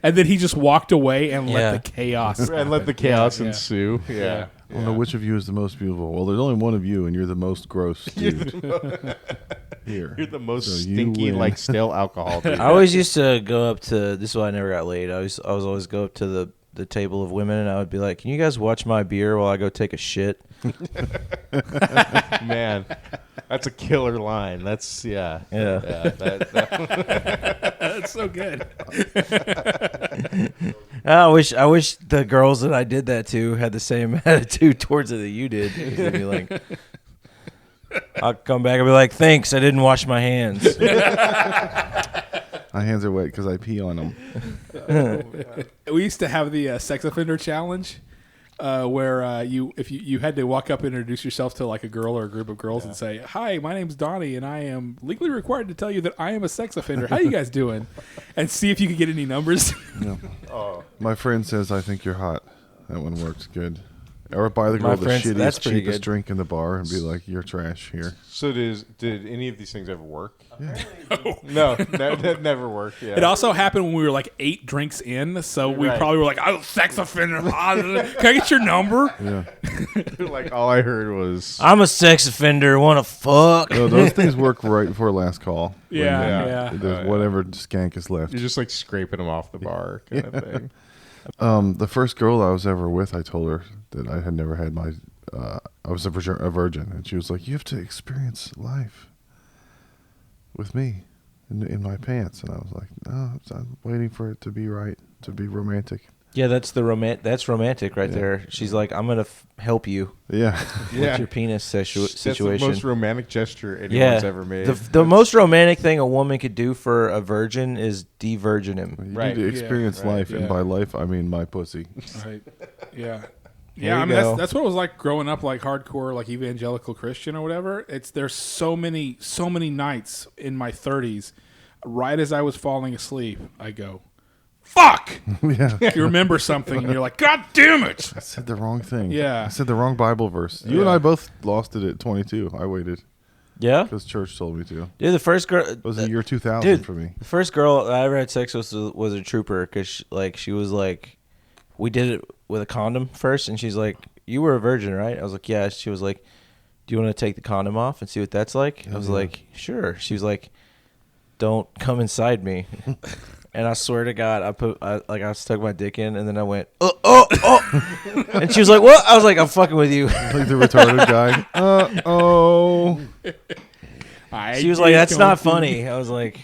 And then he just walked away and Yeah. let the chaos And let the chaos Yeah. ensue. Yeah. I don't know which of you is the most beautiful. Well, there's only one of you, and you're the most gross dude. Here. You're the most So you stinky, win. like stale alcohol. Dude. I always used to go up to, this is why I never got laid. I was always go up to the table of women, and I would be like, can you guys watch my beer while I go take a shit? Man, that's a killer line. That's Yeah. That's so good. I wish the girls that I did that to had the same attitude towards it that you did. They'd be like, I'll come back and be like, thanks, I didn't wash my hands. My hands are wet because I pee on them. We used to have the sex offender challenge, where you had to walk up and introduce yourself to like a girl or a group of girls and say, "Hi, my name's Donnie, and I am legally required to tell you that I am a sex offender. How you guys doing?" And see if you could get any numbers. My friend says, I think you're hot. That one worked good. Or buy the My girl the friends- that's shittiest, pretty cheapest good. drink in the bar and be like, you're trash here. So did any of these things ever work? No, that never worked. Yeah. It also happened when we were like 8 drinks in, so we Right. probably were like, "Oh, sex offender. Can I get your number?" Yeah. like all I heard was I'm a sex offender, wanna fuck? No, those things work right before last call. when Yeah. There's whatever skank is left. you're just like scraping them off the bar kind of thing. The first girl I was ever with, I told her that I had never had my, I was a virgin, and she was like, "You have to experience life with me in my pants," and I was like, "No, I'm waiting for it to be right, to be romantic." Yeah, that's That's romantic right there. She's like, I'm gonna help you Yeah. with your penis That's the situation. most romantic gesture anyone's ever made. The most romantic thing a woman could do for a virgin is de-virgin him. You Right. need to experience Yeah. life, Yeah. and by life I mean my pussy. Right. Yeah. There Yeah, you I mean go. that's what it was like growing up, like hardcore, like evangelical Christian or whatever. There's so many nights in my 30s, right as I was falling asleep, I go, "Fuck!" Yeah. You remember something, and you're like, "God damn it!" I said the wrong thing. Yeah. I said the wrong Bible verse. You and I both lost it at 22. I waited Yeah, because church told me to. dude. The first girl It was the year 2000 dude, for me. The first girl I ever had sex with was a trooper because she was like, we did it with a condom first, and she's like, "You were a virgin, right?" I was like, "Yeah." She was like, "Do you want to take the condom off and see what that's like?" I was like, "Sure." She was like, "Don't come inside me." And I swear to God, I stuck my dick in, and then I went, oh. And she was like, "What?" I was like, "I'm fucking with you." Like the retarded guy. Oh. She was like, "That's not funny." I was like,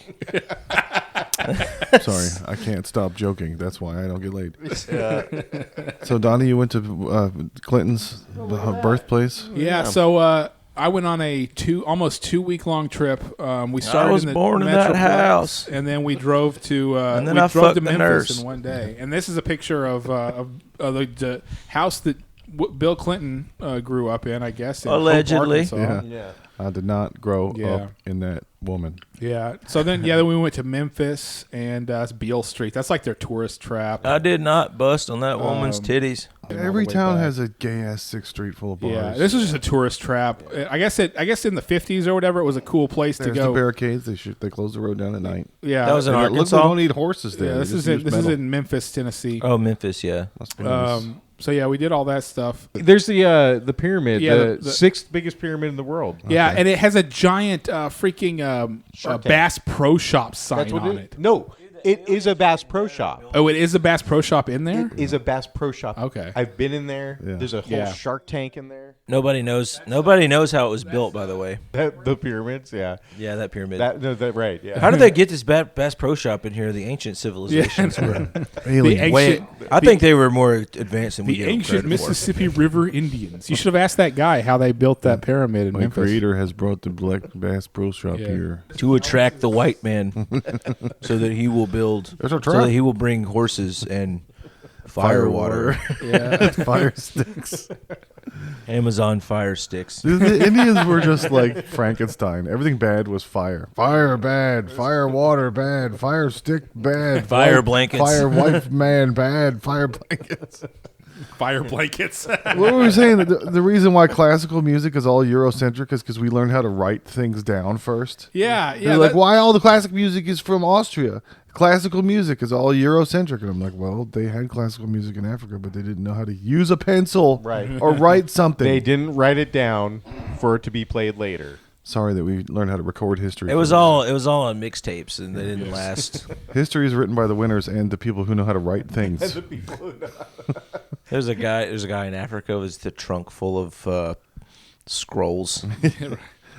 Sorry, I can't stop joking. That's why I don't get laid. So, Donnie, you went to Clinton's birthplace? Yeah, so I went on a almost 2 week long trip. We started. was in the born in that Metroplex, house. and then we drove to. And then we I drove fucked to the Memphis nurse. in one day. And this is a picture of the house that Bill Clinton grew up in, I guess. In Hope, Allegedly. Arkansas. Yeah. I did not grow Yeah. up in that woman. Yeah. So then we went to Memphis, and that's Beale Street. That's like their tourist trap. I did not bust on that woman's titties. Every town has a gay ass 6th Street full of bars. Yeah, this was just a tourist trap. I guess in the 50s or whatever, it was a cool place There's to go. the barricades. They close the road down at night. Yeah, That was in And it looks Arkansas. like they don't need horses there. yeah. They This just is use this is metal. in Memphis, Tennessee. Oh, Memphis, yeah. Must be nice. So yeah, we did all that stuff. There's the pyramid, Yeah, the the- sixth biggest pyramid in the world. Yeah, and it has a giant freaking Shark Tank. Bass Pro Shop sign That's what on it it. No, it is a Bass Pro Shop. Oh, it is a Bass Pro Shop in there? It is a Bass Pro Shop. Okay. I've been in there. Yeah. There's a whole Yeah. Shark Tank in there. Nobody knows how it was built, by the way. The pyramids, yeah. Yeah, that pyramid. Right, yeah. How did they get this Bass Pro Shop in here? The ancient civilizations were Alien. way. I think they were more advanced than we The give them ancient credit for. Mississippi River Indians. You should have asked that guy how they built that pyramid in My Memphis. creator has brought the Black Bass Pro Shop Yeah. here. To attract the white man, so that he will build, There's a so trap. that he will bring horses and fire water, Yeah. Fire sticks. Amazon fire sticks. Dude, the Indians were just like Frankenstein. Everything bad was fire. Fire bad. Fire water bad. Fire stick bad. Fire white- blankets. Fire wife man bad. Fire blankets. Fire blankets. What were we saying? The reason why classical music is all Eurocentric is because we learned how to write things down first. yeah. They're like, that- why all the classic music is from Austria? Classical music is all Eurocentric. And I'm like, well, they had classical music in Africa, but they didn't know how to use a pencil Right. or write something. They didn't write it down for it to be played later. Sorry that we learned how to record history. It was all on mixtapes, and they didn't last. History is written by the winners and the people who know how to write things. There's a guy in Africa with the trunk full of scrolls.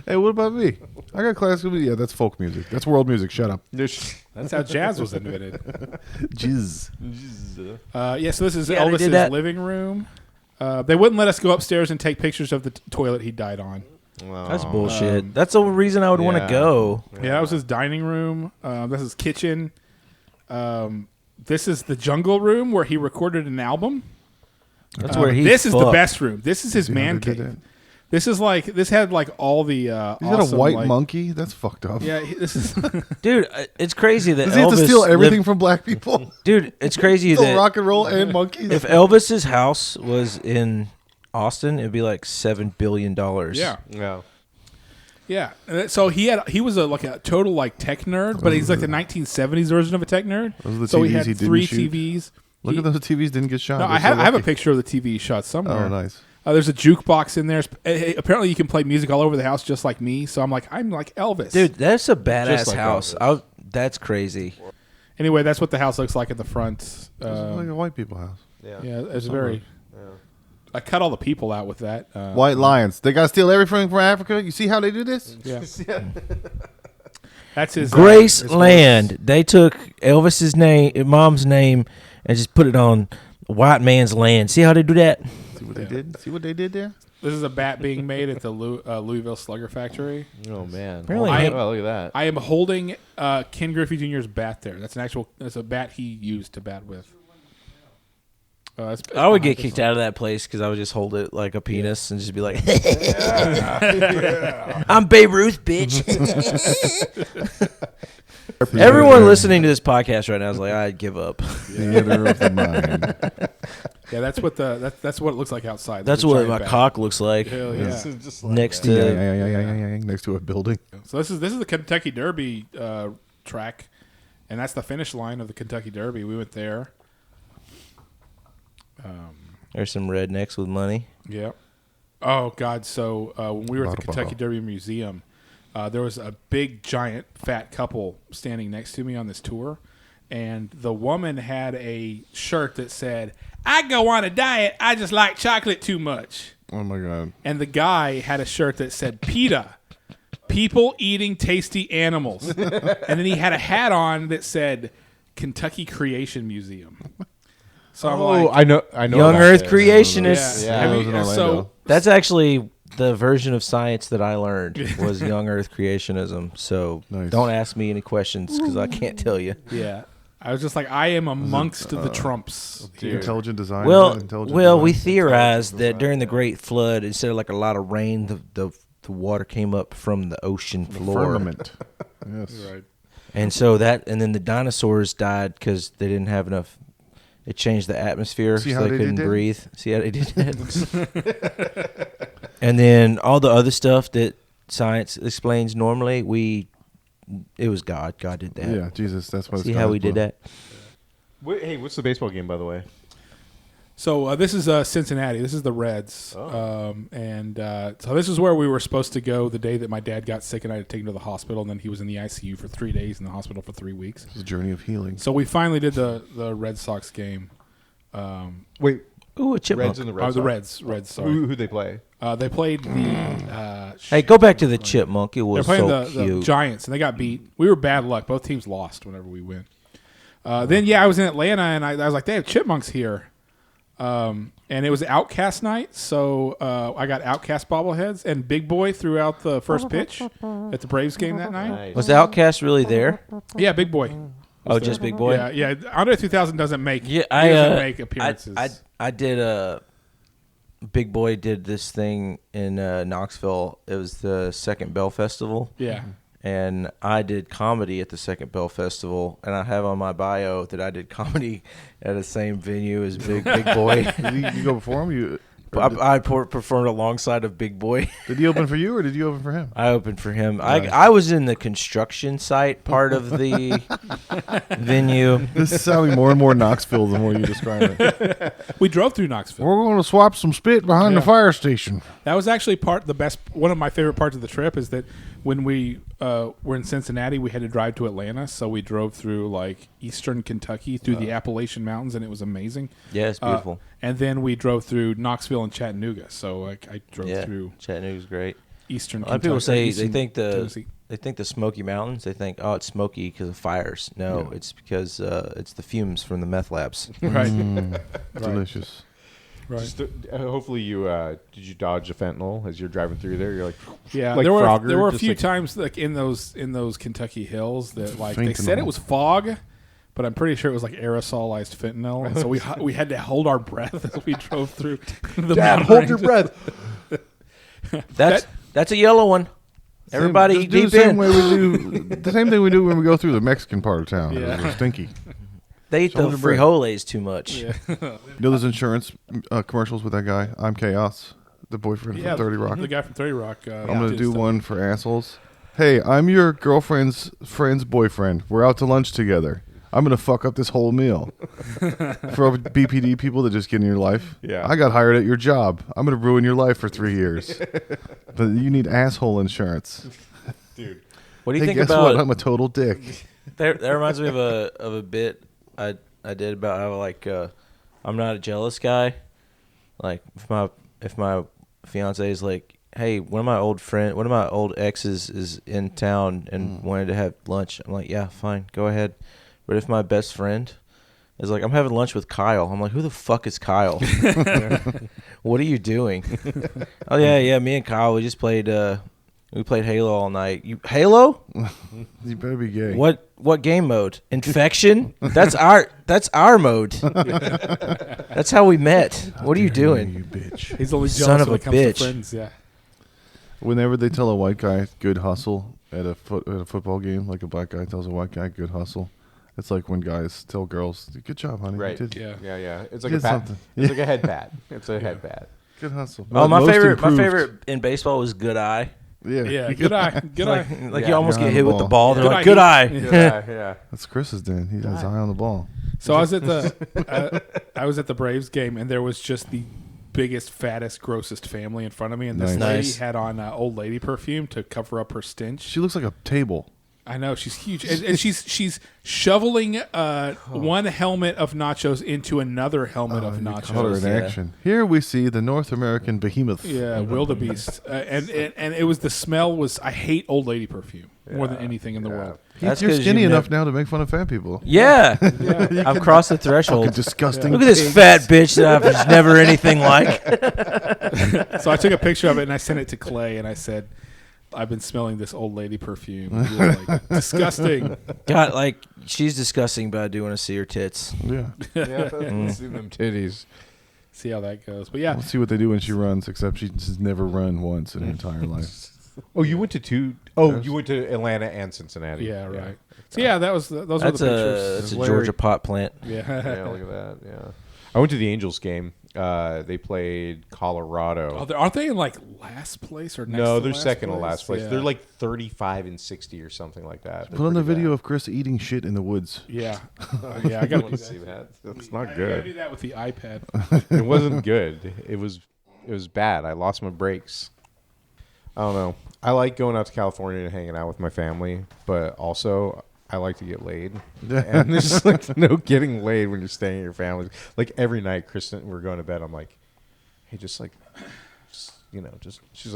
Hey, what about me? I got classical music. Yeah, that's folk music. That's world music. Shut up. That's how jazz was invented. Jizz. Yeah, so this is Yeah, they did Elvis's that. living room. They wouldn't let us go upstairs and take pictures of the toilet he died on. That's bullshit. That's the reason I would want to yeah. go. Yeah, that was his dining room. This is his kitchen. This is the jungle room where he recorded an album. That's where he. This is the fucked. best room. This is his See how man they did cave. that? This had like all the. He's awesome, got a white like- monkey. That's fucked up. Yeah, this is. Dude, it's crazy that Does he have to Elvis steal everything lived- from black people? Dude, it's crazy Still that rock and roll and monkeys. if Elvis's house was in Austin, it'd be like $7 billion. yeah, No. yeah. And so he was a total like tech nerd, but he's like the 1970s version of a tech nerd. Those are the So he TVs had he didn't 3 shoot. TVs. Look at those TVs didn't get shot. No, They're I so have a lucky. picture of the TV shot somewhere. Oh, nice. There's a jukebox in there. Apparently, you can play music all over the house just like me. So I'm like Elvis. Dude, that's a badass Just like house. That's crazy. Anyway, that's what the house looks like at the front. It's like a white people house. Yeah, it's very. I cut all the people out with that. White lions. They got to steal everything from Africa. You see how they do this? Yeah. That's his Grace his Land. They took Elvis's name, mom's name, and just put it on white man's land. See how they do that? See what they did? See what they did there? This is a bat being made at the Louisville Slugger Factory. Oh man! Apparently- Look at that. I am holding Ken Griffey Jr.'s bat there. That's a bat he used to bat with. I would get kicked out of that place because I would just hold it like a penis and just be like, I'm Babe Ruth, bitch. Everyone listening to this podcast right now is like, I'd give up. Theater of the mind. Yeah, that's what that's what it looks like outside. That's There's a what giant my bat. cock looks like Hell yeah. Just like next that. to. Next to a building. So this is the Kentucky Derby track, and that's the finish line of the Kentucky Derby. We went there. There's some rednecks with money. Yeah. Oh God! So when we were at the Kentucky Derby Museum, there was a big, giant, fat couple standing next to me on this tour, and the woman had a shirt that said, "I go on a diet. I just like chocolate too much." Oh my God. And the guy had a shirt that said, "PETA, people eating tasty animals," and then he had a hat on that said, "Kentucky Creation Museum." So I'm like, I know. Young about Earth this. creationists. Yeah. Have Those you- in so Orlando. That's actually the version of science that I learned was young Earth creationism. So Nice. don't ask me any questions because I can't tell you. yeah, I was just like, I am amongst the Trumps here. Intelligent design. Well, Intelligent we design. theorized that during the Great Flood, instead of like a lot of rain, the water came up from the ocean floor. Firmament. Yes. Right. And so and then the dinosaurs died because they didn't have enough. It changed the atmosphere, See so how they they couldn't did that? breathe. See how they did that? And then all the other stuff that science explains normally, it was God. God did that. Yeah, Jesus. That's why. See how we did that? Hey, what's the baseball game, by the way? So this is Cincinnati. This is the Reds. Oh. So this is where we were supposed to go the day that my dad got sick and I had to take him to the hospital. And then he was in the ICU for 3 days, in the hospital for 3 weeks. It's a journey of healing. So we finally did the Red Sox game. Wait, Ooh, a chipmunk. Reds and the Reds. The Reds. Sorry. Who they play? They played the. Hey, go back to the chipmunk. It They're was playing so the cute. Giants, and they got beat. We were bad luck. Both teams lost whenever we win. Then I was in Atlanta, and I was like, they have chipmunks here. And it was Outcast night, so I got Outcast bobbleheads, and Big Boy threw out the first pitch at the Braves game that night. Nice. Was the Outcast really there? Yeah, Big Boy. Oh, just Big Boy. Yeah. Andre 3000 doesn't make. Yeah, he doesn't make appearances. I did Big Boy did this thing in Knoxville. It was the Second Bell Festival. Yeah. And I did comedy at the Second Bell Festival, and I have on my bio that I did comedy at the same venue as Big Boy. Did you go before him? I performed alongside of Big Boy. Did he open for you, or did you open for him? I opened for him. Nice. I was in the construction site part of the venue. This is sounding more and more Knoxville the more you describe it. We drove through Knoxville. We're going to swap some spit behind Yeah. the fire station. That was actually one of my favorite parts of the trip is that when we were in Cincinnati, we had to drive to Atlanta, so we drove through like eastern Kentucky through the Appalachian Mountains, and it was amazing. Yeah, it's beautiful. And then we drove through Knoxville and Chattanooga, so I drove through Chattanooga's great. eastern A lot of Kentucky. people say they eastern think Tennessee. the Smoky Mountains. They think, oh, it's smoky because of fires. No, it's because it's the fumes from the meth labs. Right. Delicious. Right. Just, hopefully you did you dodge a fentanyl as you're driving through there? You're like, Yeah, like there were Frogger, a just few like- times like in those Kentucky hills that like they Fentanyl. said it was fog, but I'm pretty sure it was like aerosolized fentanyl, and so we had to hold our breath as we drove through the Dad, mountain hold your ranges. breath. That's a yellow one. Everybody Just do deep the same in. way we do the same thing we do when we go through the Mexican part of town. Yeah. We're stinky. They eat the Hold your breath. frijoles too much. Yeah. You know those insurance commercials with that guy? I'm Chaos, the boyfriend Yeah, from 30 Rock. the guy from 30 Rock. I'm gonna did do stuff. one for assholes. Hey, I'm your girlfriend's friend's boyfriend. We're out to lunch together. I'm gonna fuck up this whole meal. For BPD people that just get in your life. Yeah. I got hired at your job. I'm gonna ruin your life for 3 years. But you need asshole insurance. Dude. What do you Hey, think guess about? what? I'm a total dick. That reminds me of a bit I did about how like I'm not a jealous guy. Like if my fiance is like, hey, one of my old exes is in town and wanted to have lunch. I'm like, yeah, fine, go ahead. But if my best friend It's like, I'm having lunch with Kyle. I'm like, who the fuck is Kyle? What are you doing? Oh yeah, me and Kyle, we just played Halo all night. Halo? You better be gay. What game mode? Infection? That's our mode. That's how we met. What are you doing? You bitch. He's only Son jealous of when a it comes bitch. to friends. Yeah. Whenever they tell a white guy good hustle at a football game, like a black guy tells a white guy good hustle, it's like when guys tell girls, "Good job, honey." Right. You did Yeah. It's like Get a pat. something. It's like a head pat. It's a head pat. good hustle. Oh, my Most favorite improved. in baseball was good eye. Yeah. Yeah. Good eye. Good eye. Like Yeah. you almost You're get on hit the with the ball. ball. They're Good like, eye. good eye. Yeah. That's Chris's den. He has eye on the ball. So I was at the Braves game, and there was just the biggest, fattest, grossest family in front of me, and this Nice. lady Nice. had on old lady perfume to cover up her stench. She looks like a table. I know, she's huge, and she's shoveling one helmet of nachos into another helmet of You caught her nachos. in action. Here we see the North American behemoth. Yeah, wildebeest, and it was the smell was. I hate old lady perfume more than anything in the world. That's You're 'cause skinny you've enough nev- now to make fun of fat people. Yeah. I've crossed the threshold. Fucking disgusting. Look at this fat bitch that I've never anything like. So I took a picture of it and I sent it to Clay, and I said, "I've been smelling this old lady perfume. And you were like, disgusting." God, like, she's disgusting, but I do want to see her tits. Yeah. Let's see them titties. See how that goes. But yeah, Let's see what they do when she runs, except she's never run once in her entire life. Oh, you went to two? Oh, you went to Atlanta and Cincinnati. yeah, right. So yeah, those were the That's pictures. a Georgia pot plant. Yeah. Yeah, look at that. Yeah. I went to the Angels game. They played Colorado. Aren't they in like last place or next No, to they're last second place? to last place. Yeah. They're like 35-60 or something like that. They're Put on the pretty video bad. of Chris eating shit in the woods. Yeah. I I gotta do want to see that. that. That's not I gotta do good. that with the iPad. It wasn't good. It was bad. I lost my brakes. I don't know. I like going out to California and hanging out with my family, but also I like to get laid. And there's just like no getting laid when you're staying at your family. Like every night, Kristen, we're going to bed. I'm like, hey, just she's like, Give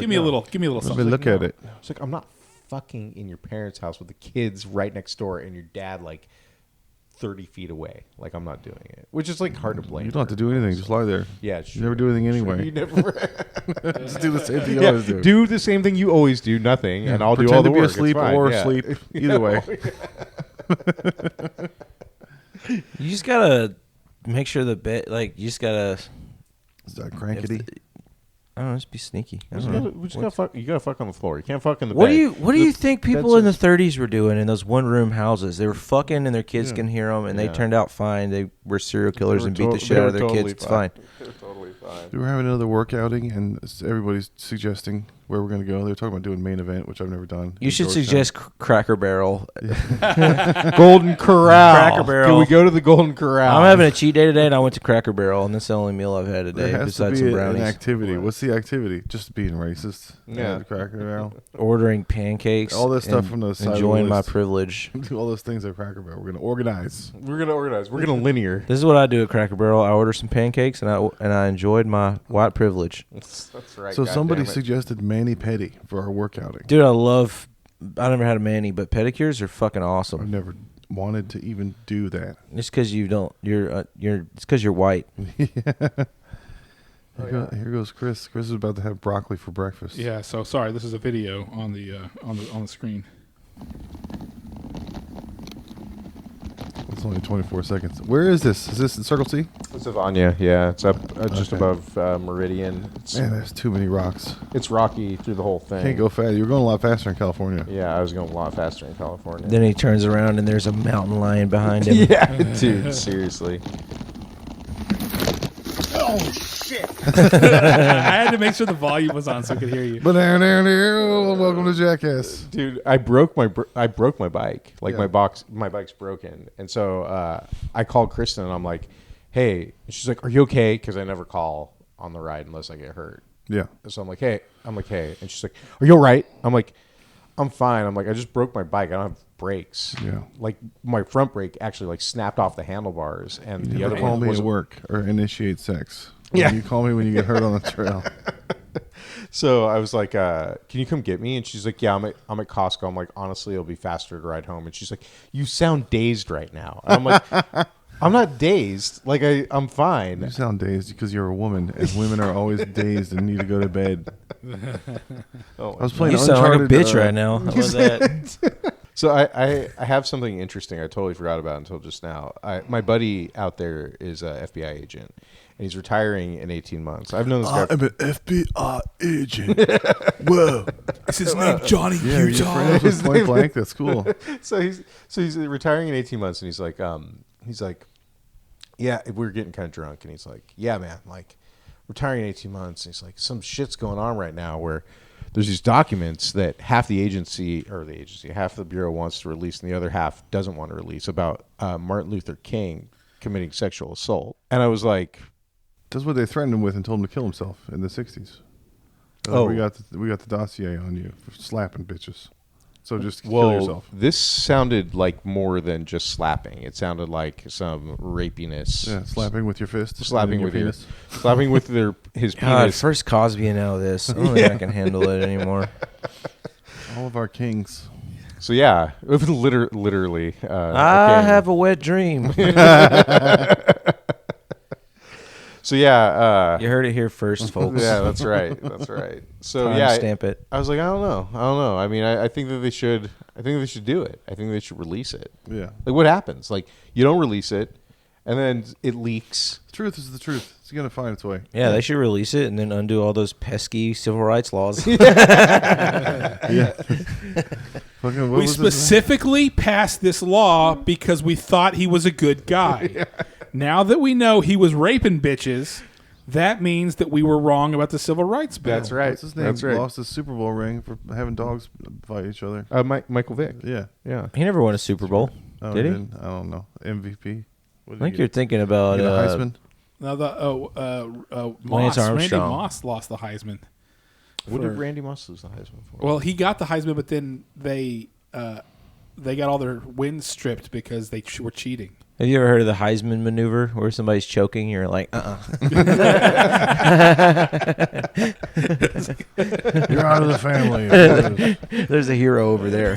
me a "No." little Let me something. look at it. She's like, I'm not fucking in your parents' house with the kids right next door and your dad like 30 feet away. Like, I'm not doing it. Which is like hard to blame. You don't have to her. do anything. Just lie there. Yeah, You never do anything Sure, anyway. you never. Just do the same thing you Yeah, always do. do the same thing you always do, nothing, and I'll do Pretend all the to be work. It's asleep fine, or yeah. asleep. Either way. You just gotta make sure the bed, like, you just gotta, Is that crankety? I don't know, just be sneaky. I We don't know. just gotta fuck. You gotta fuck on the floor. You can't fuck in the What bed. do you think people that's in the 30s were doing in those one-room houses? They were fucking, and their kids Yeah. can hear them, and they Yeah. turned out fine. They were serial killers were and beat the to- shit they out of were their totally kids. It's fine. fine. They're totally fine. We were having another work outing, and everybody's suggesting where we're going to go. They're talking about doing main event, which I've never done. You in should Georgetown. suggest Cracker Barrel. Golden Corral. Cracker Barrel. Can we go to the Golden Corral? I'm having a cheat day today, and I went to Cracker Barrel, and that's the only meal I've had today There has to besides be some an brownies. activity. What's the activity? Just being racist. Yeah. At Cracker Barrel. Ordering pancakes. All this stuff and from the side of the enjoying my list. privilege. Do all those things at Cracker Barrel. We're going to organize. We're gonna organize. We're gonna linear. This is what I do at Cracker Barrel. I order some pancakes, and I enjoyed my white privilege. That's right. So God somebody damn it. suggested mani-pedi for our work outing. Dude, I never had a mani, but pedicures are fucking I've awesome. never wanted to even do that. It's because it's because you're white. Here goes Chris. Chris is about to have broccoli for breakfast. Yeah. So sorry, this is a video on the screen. It's only 24 seconds. Where is this? Is this in Circle C? It's Savannah. Yeah, it's up just Okay. above Meridian. Man, there's too many rocks. It's rocky through the whole thing. Can't go fast. You're going a lot faster in California. Yeah, I was going a lot faster in California. Then he turns around, and there's a mountain lion behind him. Yeah, dude, seriously. I had to make sure the volume was on so I could hear you. But welcome to Jackass. Dude, I broke my bike. Like Yeah. my bike's broken, and so I called Kristen and I'm like, "Hey," and she's like, "Are you okay?" Because I never call on the ride unless I get hurt. Yeah. So I'm like, "Hey," and she's like, "Are you all right?" I'm like, "I'm fine." I'm like, "I just broke my bike. I don't have brakes." Yeah. Like my front brake actually like snapped off the handlebars, and the Never other call one me was at work or initiate sex. Yeah. You call me when you get hurt on the trail. So I was like, "Can you come get me?" And she's like, "Yeah, I'm at Costco." I'm like, "Honestly, it'll be faster to ride home." And she's like, "You sound dazed right now." And I'm like, I'm not dazed. Like I'm fine. You sound dazed because you're a woman, and women are always dazed and need to go to bed. Oh, I was playing You sound like a Uncharted, bitch right now. How about that? So I have something interesting I totally forgot about until just now. My buddy out there is a FBI agent, and he's retiring in 18 months. I've known this guy. I'm an FBI agent. Whoa. Is his name Johnny Yeah, your Utah? friend was point blank. That's cool. So he's retiring in 18 months, and he's like, yeah, we're getting kind of drunk, and he's like, yeah, man, like retiring in 18 months. And he's like, some shit's going on right now where there's these documents that half the half the bureau wants to release, and the other half doesn't want to release about Martin Luther King committing sexual assault. And I was like, That's what they threatened him with and told him to kill himself in the 60s. Oh. we got the dossier on you for slapping bitches. So just kill yourself. This sounded like more than just slapping. It sounded like some rapiness. Yeah, slapping with your fist. Slapping with penis. slapping with his God, penis. first Cosby and now this. I don't think I can handle it anymore. All of our kings. So yeah, literally. I have a wet dream. So yeah, You heard it here first, folks. yeah, that's right. That's right. So yeah, Stamp it. I was like, I don't know. I mean, I think that they should. I think they should do it. I think they should release it. Yeah. Like, what happens? Like, you don't release it, and then it leaks. The truth is the truth. It's going to find its way. Yeah, they should release it and then undo all those pesky civil rights laws. Yeah. Fucking, what We was his specifically passed this law because we thought he was a good guy. Now that we know he was raping bitches, that means that we were wrong about the civil rights bill. That's right. What's his name? That's right. Lost his Super Bowl ring for having dogs fight each other. Michael Vick. Yeah. Yeah. He never won a Super Bowl, Oh, did he? didn't? I don't know. MVP. What I did think he you're get? thinking about He got a Heisman. Now Lance Randy Armstrong. Moss lost the Heisman. What did Randy Moss lose the Heisman for? Well, he got the Heisman, but then they got all their wins stripped because they were cheating. Have you ever heard of the Heisman maneuver where somebody's choking? You're like, You're out of the family. There's a hero over there.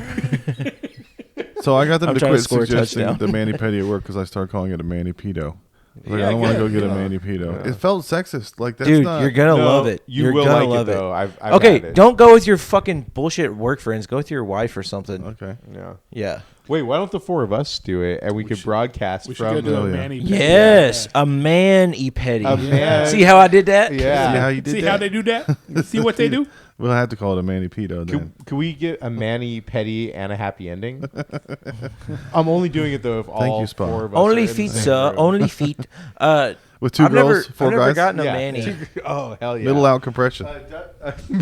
So I got them I'm to trying to quit score a suggesting touchdown. the mani pedi at work because I started calling it a mani pedo. Like, Yeah, I don't want to good. go get Yeah. a mani pedo. It felt sexist. Like that's Dude, not. you're going to love it. You You're will gonna like love it, though. I've Okay, had it. don't go with your fucking bullshit work friends. Go with your wife or something. Okay. Yeah. Yeah. Wait, why don't the four of us do it, and we could broadcast We should from go to the... a yeah. Manny. Yes, a man-y-petty. A man- See how I did that? Yeah. See how you did See that? how they do that? See what they do? We'll have to call it a mani pedo then. Can we get a Manny Petty and a happy ending? I'm only doing it though if all you, Spa. four of us Only are in the feet, same sir. room. Only feet. With two I've girls, four I've never guys. gotten a Yeah. manny. Oh hell yeah! Middle out compression.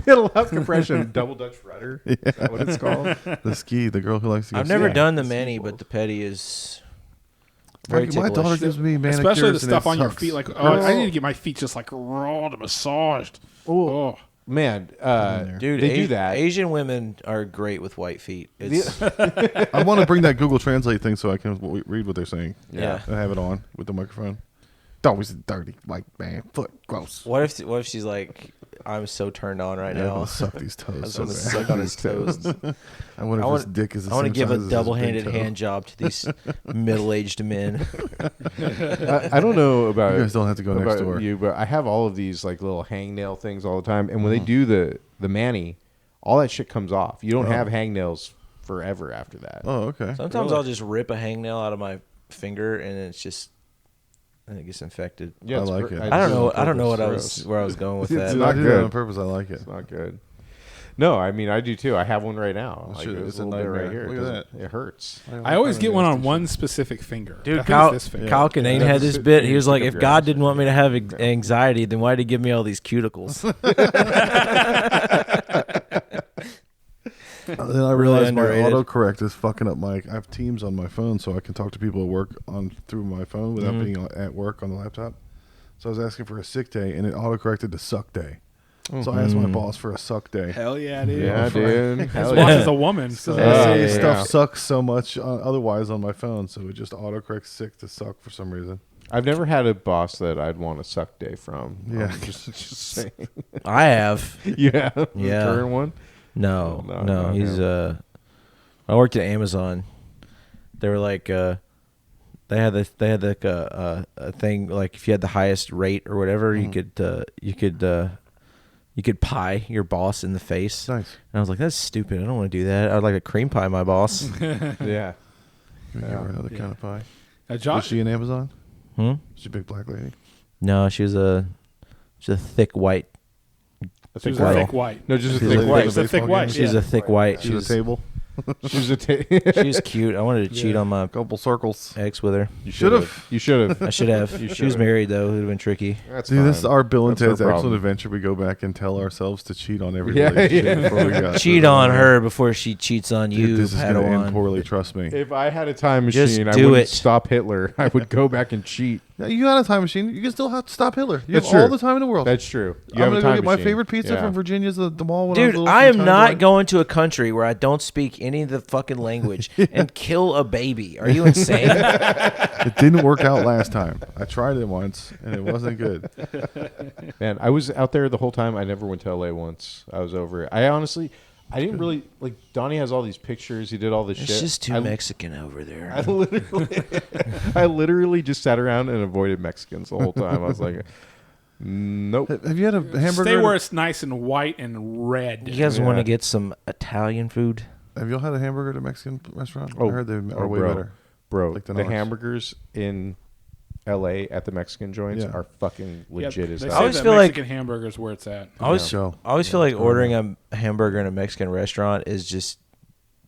middle out compression, double Dutch rudder. Is that what it's called? The ski, the girl who likes to go I've never ski. done the manny, but the petty is very My daughter ticklish. gives me manicures. Especially the and stuff it on your sucks. feet. Like, oh, I need to get my feet just like rolled and massaged. Oh. Man, Dude, they do that. Asian women are great with white feet. It's, I want to bring that Google Translate thing so I can read what they're saying. yeah. I have it on with the microphone. Dog was dirty, like man, foot, gross. What if she's like, I'm so turned on right Yeah, I now. want to suck these I toes. just So want to bad. suck on his toes. I wonder I if want- his dick is the I want to same give size a as his double-handed big toe. hand job to these middle-aged men. I don't know about You guys don't have to go next about door. you, but I have all of these like little hangnail things all the time, and when they do the Manny, all that shit comes off. You don't have hangnails forever after that. Oh, okay. Sometimes I'll just rip a hangnail out of my finger, and it's just, and it gets infected. Yeah, I it's like gr- it. I don't know. it's I don't know what gross. where I was going with It's that. not I do that good. on purpose. I like it. It's not good. No, I mean I do too. I have one right now. Like, Shit, there's it's a a little bit right nightmare. here. Look at It doesn't- It hurts. I always get one on one specific finger. Dude, I think Kyle, it's this finger. Kyle Kinane Yeah, had this just bit. He was stick like, up if your God ass. didn't want me to have anxiety, then why did he give me all these cuticles? Then I realized my underrated. autocorrect is fucking up my. I have Teams on my phone, so I can talk to people at work on through my phone without Mm-hmm. being at work on the laptop. So I was asking for a sick day, and it autocorrected to suck day. So I asked my boss for a suck day. Hell yeah, dude. Yeah, dude. His Hell boss yeah. is a woman. So I say yeah, stuff yeah. sucks so much otherwise on my phone, so it just autocorrects sick to suck for some reason. I've never had a boss that I'd want a suck day from. Yeah. just saying. I have. Yeah, the Yeah. current one. No, No, no. not He's him. I worked at Amazon. They were like, They had like a thing like if you had the highest rate or whatever, you could pie your boss in the face. Nice. And I was like, that's stupid. I don't want to do that. I'd like to cream pie my boss. Yeah. Give her another kind of pie. Was Josh, she in Amazon? Hmm? She a big black lady. No, she was a thick white. she was a thick white. No, just a She's thick a white. She's a thick white. She's a thick white. She was a table. She was a She was cute. I wanted to cheat on my Couple circles. ex with her. You Should've. You should have. I should have. She was married though. It would have been tricky. That's Dude, this is fine. our Bill and That's no Ted's Excellent problem. Adventure. We go back and tell ourselves to cheat on every Yeah, relationship yeah. before we got Cheat to on the- her before she cheats on Dude, you, this is going to end Padawan. poorly, trust me. If I had a time Just machine, I do wouldn't it. stop Hitler. I would go back and cheat. Yeah, you got a time machine. You can still have to stop Hitler. You That's have all true. the time in the world. That's true. You I'm have going a to go time get my machine. favorite pizza Yeah. from Virginia's the mall. When Dude, I, was I am little not time going to a country where I don't speak any of the fucking language and kill a baby. Are you insane? It didn't work out last time. I tried it once, and it wasn't good. Man, I was out there the whole time. I never went to LA once. I was over it. I didn't really like. Donnie has all these pictures. He did all this It's shit. just too I, Mexican over there. I literally just sat around and avoided Mexicans the whole time. I was like, nope. Have you had a hamburger? Stay where it's nice and white and red. You guys Yeah. want to get some Italian food? Have y'all had a hamburger at a Mexican restaurant? Oh, I heard they are oh, way bro. better. Bro, Like the the Knox. hamburgers in LA at the Mexican joints Yeah. are fucking legit as they hell. say I always that feel like- Mexican hamburgers where it's at. I always, Yeah. I always feel like totally. ordering a hamburger in a Mexican restaurant is just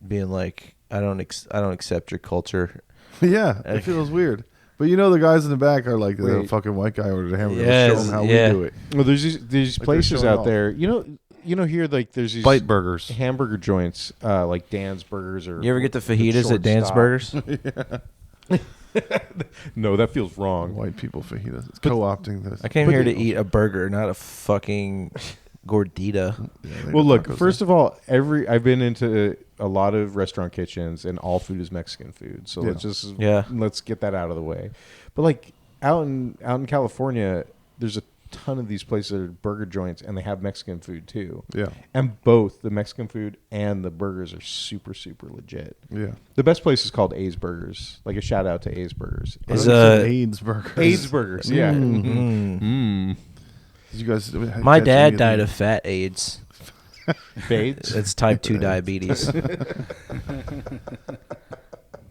being like, I don't accept your culture. Yeah, it feels weird. But you know the guys in the back are like the Wait. fucking white guy ordered a hamburger. Yes, Show them how yeah. we do it. Well, there's these Like places they're showing out off. there. You know here like there's these Bite burgers. hamburger joints like Dan's Burgers or. You ever get the fajitas at Dan's Shortstop. Burgers? No, that feels wrong. White people fajitas. It's co-opting this. I came here to eat a burger, not a fucking gordita. Well, look. First of all, I've been into a lot of restaurant kitchens, and all food is Mexican food. So Yeah. let's get that out of the way. But like out in California, there's a ton of these places that are burger joints, and they have Mexican food too. Yeah, And both the Mexican food and the burgers are super, super legit. yeah. The best place is called A's Burgers. Like a shout out to A's Burgers. Is AIDS burgers. A's Burgers, yeah. Mm. Did you guys? My catch dad any of died the- of fat AIDS. Fades. It's type 2 diabetes.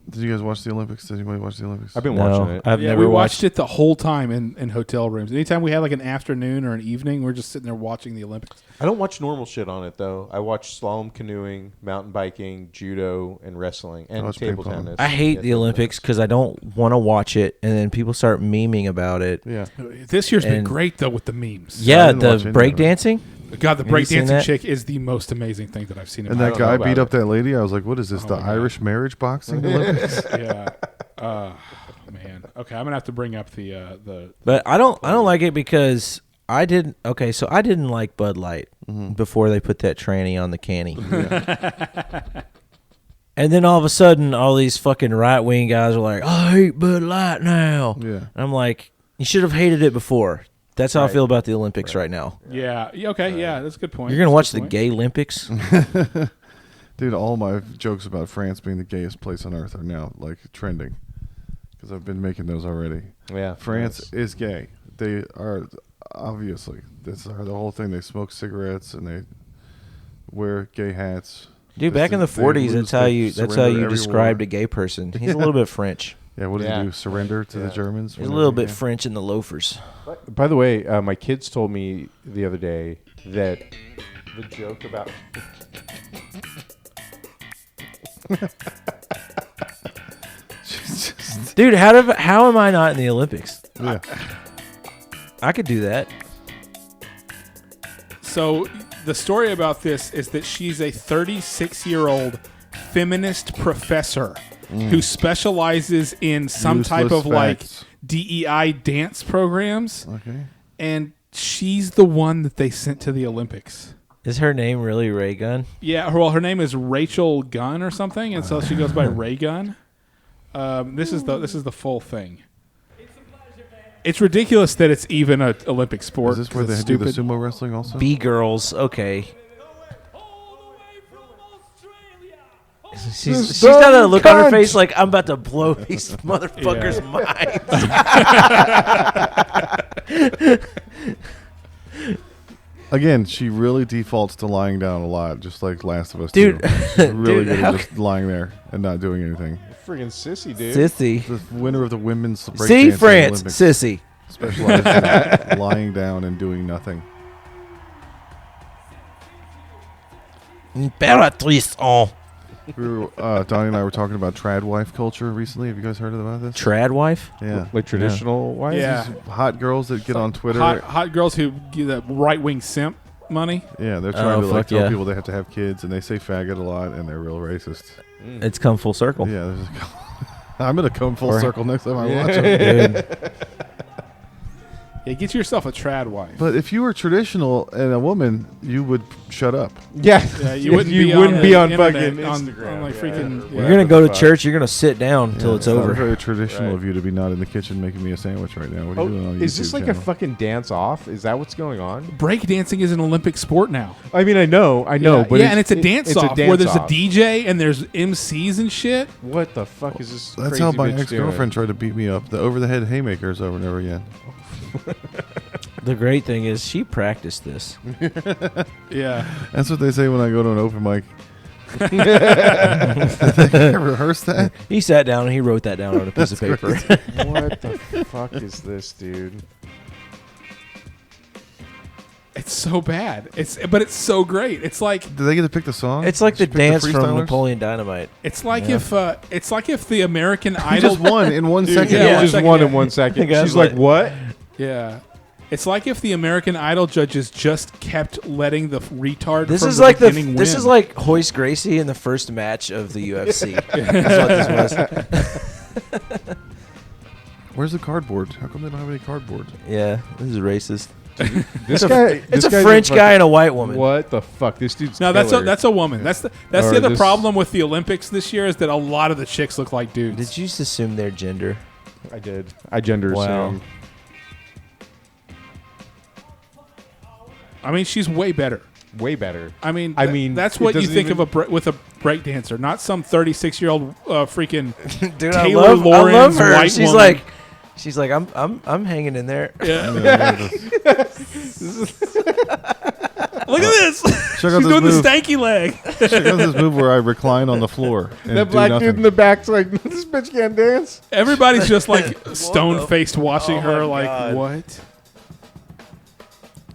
Did you guys watch the Olympics? Did anybody watch the Olympics? I've been No, watching it. I've Yeah, never we watched watched it the whole time in hotel rooms. Anytime we had like an afternoon or an evening, we're just sitting there watching the Olympics. I don't watch normal shit on it though. I watch slalom canoeing, mountain biking, judo, and wrestling, and watch table ping pong. tennis. I hate Yeah, the table Olympics because I don't want to watch it, and then people start memeing about it. Yeah. This year's been And- great though with the memes. Yeah, didn't watch the any of it. breakdancing. God, the Have you seen breakdancing that? chick is the most amazing thing that I've seen. In And my that don't know guy about beat it. up that lady. I was like, "What is this? Oh the my God. Irish marriage boxing Olympics?" yeah. Man. Okay, I'm gonna have to bring up the. But I don't like it because I didn't. Okay, so I didn't like Bud Light before they put that tranny on the canny. And then all of a sudden, all these fucking right wing guys are like, "I hate Bud Light now." Yeah. And I'm like, you should have hated it before. That's how I Right. feel about the Olympics right now. Yeah. Okay. Yeah, that's a good point. You're gonna That's watch a the good point. gay Olympics? Dude, all my jokes about France being the gayest place on earth are now like trending because I've been making those already. Yeah, France is gay. They are obviously. That's the whole thing. They smoke cigarettes and they wear gay hats. Dude, back in the They 40s, lose, that's how they you surrender every described war. a gay person. He's a little bit French. Yeah, what did Yeah. he do? Surrender to the Yeah. Germans? He's a when little they were bit gay? French in the loafers. By the way, my kids told me the other day that the joke about Dude, how am I not in the Olympics? Yeah. I could do that. So the story about this is that she's a 36-year-old feminist professor who specializes in some type Useless of like facts. DEI dance programs, Okay. and she's the one that they sent to the Olympics. Is her name really Ray Gun? Yeah, well, her name is Rachel Gunn or something, and so she goes by Ray Gunn. This is the full thing. It's ridiculous that it's even an Olympic sport. Is this where 'cause they it's do the stupid. sumo wrestling also? B-Girls, okay. She's got that look on her face like I'm about to blow these motherfuckers' minds. Again, she really defaults to lying down a lot, just like Last of Us. Dude. 2. She's really Dude, good at just lying there and not doing anything. Friggin' sissy, dude. Sissy. The winner of the women's breakdancing See, France, Olympics sissy. specializes in lying down and doing nothing. Imperatrice en. Donnie and I were talking about trad wife culture recently. Have you guys heard about this? Trad wife? Yeah. Like traditional wives? Yeah. Hot girls that get on Twitter. Hot girls who give that right wing simp money. Yeah, they're trying to like fuck tell yeah. people they have to have kids, and they say faggot a lot, and they're real racist. It's come full circle. Yeah, I'm gonna come full Or- circle next time I watch them. Dude. Yeah, get yourself a trad wife. But if you were traditional and a woman, you would shut up. Yeah. Yeah, you wouldn't be on the fucking internet, on Instagram. like yeah. freaking. You're Yeah. gonna go to Fuck. church. You're gonna sit down until it's not over. very traditional Right. of you to be not in the kitchen making me a sandwich right now. What are you doing on your Is this YouTube like channel? a fucking dance off? Is that what's going on? Breakdancing is an Olympic sport now. I mean, I know, Yeah, but and it's a dance off where there's a dance-off. DJ and there's MCs and shit. What the fuck is this? That's crazy how my bitch ex-girlfriend tried to beat me up. The over-the-head haymakers over and over again. The great thing is she practiced this. Yeah. That's what they say when I go to an open mic. Did they rehearse that? He sat down and he wrote that down on a piece of paper. doing? What the fuck is this, dude? It's so bad. But it's so great. It's like Did they get to pick the song? It's like the Just pick dance from freestylers? Napoleon Dynamite. it's like Yeah. if the American He Idol just won in 1 second. Yeah, Yeah, one just second, one yeah. in 1 second. The guy's She's like, like- what? Yeah. It's like if the American Idol judges just kept letting the retard This from is the like beginning this win. is like Hoist Gracie in the first match of the UFC. That's what this was. Where's the cardboard? How come they don't have any cardboard? Yeah, this is racist. This guy. It's this a guy's French fucking- guy and a white woman. What the fuck? This dude's No, killer. that's a woman. That's the Or other this- problem with the Olympics this year is that a lot of the chicks look like dudes. Did you just assume their gender? I did. I gender Wow. assumed. I mean, she's way better. Way better. I mean, I mean, that's it what you doesn't think even- of with a breakdancer, not some 36-year-old freaking. Dude, Taylor I love Lorenz, her. white She's woman. like, I'm hanging in there. Yeah. Look at this. Check She's out this doing move. the stanky leg. Check out this move where I recline on the floor and That do black nothing. dude in the back's like, this bitch can't dance. Everybody's just like stone-faced watching Oh her my like, God. what?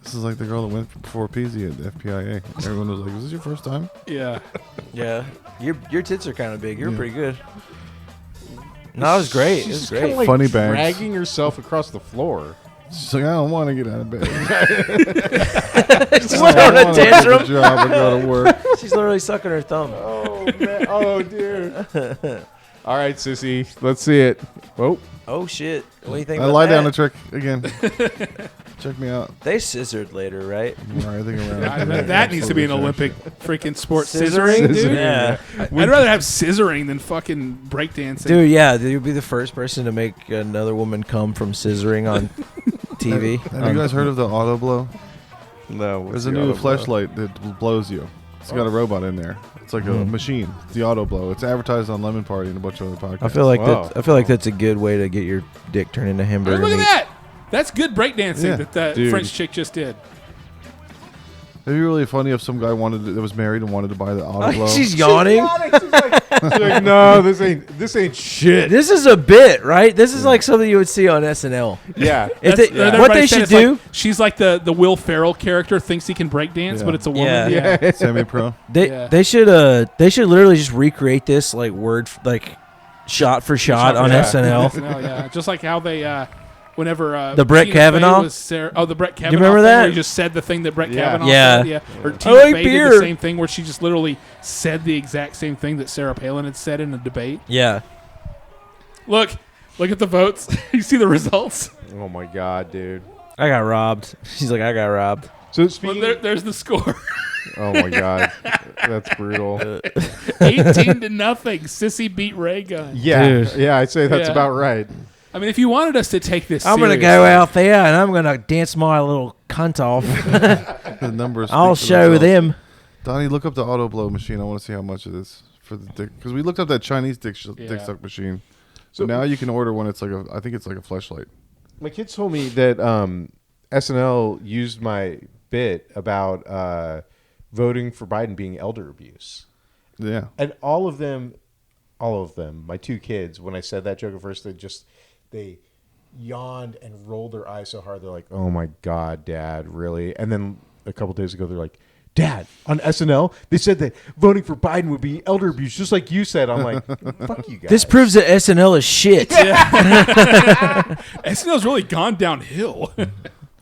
This is like the girl that went before Peasy at the FPIA. Everyone was like, "Was this your first time?" Yeah. Yeah, your tits are kind of big. You're pretty good. No, it was great. It was She's great. kinda like Funny bags. dragging herself across the floor. She's like, "I don't want to get out of bed. She's I throwing a want to get a tantrum. job and go to work." She's literally sucking her thumb. Oh man! Oh dude! All right, sissy, let's see it. Oh, Oh shit! What do you think? I about lie down that? a trick again. Check me out. They scissored later, right? Writhing around. That needs to be an Olympic freaking sport. Scissoring? Scissoring, dude. Yeah, I'd rather have scissoring than fucking breakdancing. dude. Yeah, you'd be the first person to make another woman come from scissoring on TV. Have you guys heard of the auto blow? no! There's a new flashlight that blows you. It's got a robot in there. It's like a machine. It's the auto blow. It's advertised on Lemon Party and a bunch of other podcasts. I feel like Wow. that. I feel like that's a good way to get your dick turned into Hey, hamburger look at meat. that. That's good breakdancing Yeah. that that Dude. French chick just did. It'd be really funny if some guy that was married and wanted to buy the auto blow. She's yawning. She's like, no, this ain't shit. This is a bit, right? This is like something you would see on SNL. Yeah. If That's- they- and What everybody they said should it's like- do, she's like the Will Ferrell character thinks he can breakdance, Yeah. but it's a woman. Yeah. Semi-pro. Yeah. they should literally just recreate this like shot for shot on Yeah. SNL. Yeah. Just like how they whenever The Brett Tina Fey Kavanaugh? was the Brett Kavanaugh remember thing that? where he just said the thing that Brett Yeah. Kavanaugh Yeah. said? Yeah. Or Tina like Fey beer. did the same thing where she just literally said the exact same thing that Sarah Palin had said in a debate. Yeah. Look at the votes. You see the results? Oh my god, dude. I got robbed. She's like, I got robbed. So Well, speaking. there's the score. Oh my god, that's brutal. 18-0. Sissy beat Ray Gun. Yeah, Dude. yeah, I'd say that's Yeah. about right. I mean, if you wanted us to take this I'm gonna go seriously- out there and I'm gonna dance my little cunt off. The numbers. I'll speak for show themselves. them. Donnie, look up the auto blow machine. I want to see how much it is for the dick. Because we looked up that Chinese dick suck machine. So now you can order one. It's like I think it's like a fleshlight. My kids told me that SNL used my bit about voting for Biden being elder abuse. Yeah. And all of them, my two kids, when I said that joke at first, they yawned and rolled their eyes so hard. They're like, "Oh my God, Dad, really?" And then a couple days ago, they're like, "Dad, on SNL, they said that voting for Biden would be elder abuse, just like you said." I'm like, "Fuck you guys." This proves that SNL is shit. SNL's really gone downhill.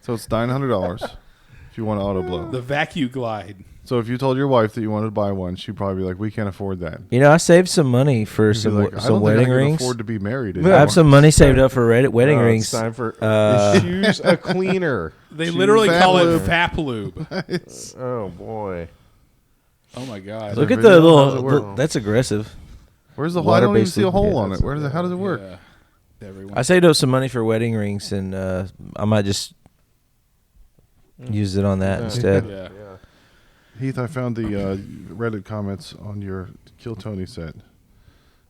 So it's $900 if you want an auto blow. The vacuum glide. So if you told your wife that you wanted to buy one, she'd probably be like, "We can't afford that." You know, I saved some money for You'd be some like, "I some don't wedding think I can rings. afford to be married I anymore." have some money saved up for wedding Oh, rings. It's time for choose a cleaner. They literally call it Lube. Fap Lube. Oh boy. Oh my God. Look there at the video? How does it little. work? That's aggressive. Where's the hole? I don't even Water-based see a lube. hole Yeah, on it. How does it work? Yeah. Everyone. I saved up some money for wedding rings, and I might just use it on that instead. Yeah. Heath, I found the Reddit comments on your Kill Tony set.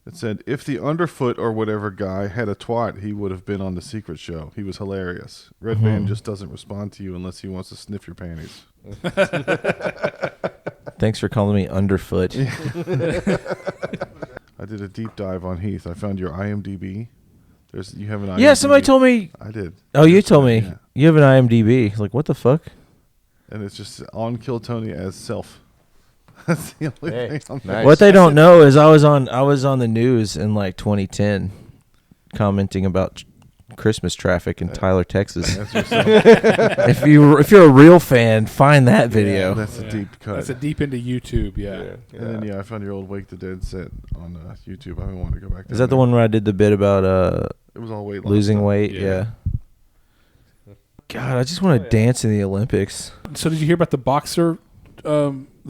It said, "If the underfoot or whatever guy had a twat, he would have been on the secret show. He was hilarious. Red Man just doesn't respond to you unless he wants to sniff your panties." Thanks for calling me underfoot. I did a deep dive on Heath. I found your IMDb. You have an IMDb. Yeah, somebody told me. I did. Oh, you told me Yeah. you have an IMDb. Like, what the fuck? And it's just on Kill Tony as self. That's the only Hey, thing on there. nice. What they don't know is I was on the news in like 2010, commenting about Christmas traffic in Tyler, Texas. That's yourself. if you're a real fan, find that video. That's a deep cut. That's a deep into YouTube. Yeah. And then I found your old Wake the Dead set on YouTube. I've been wanting to go back. Is that the one where I did the bit about It was all weight loss losing stuff. weight? Yeah. Yeah. God, I just want to dance in the Olympics. So did you hear about the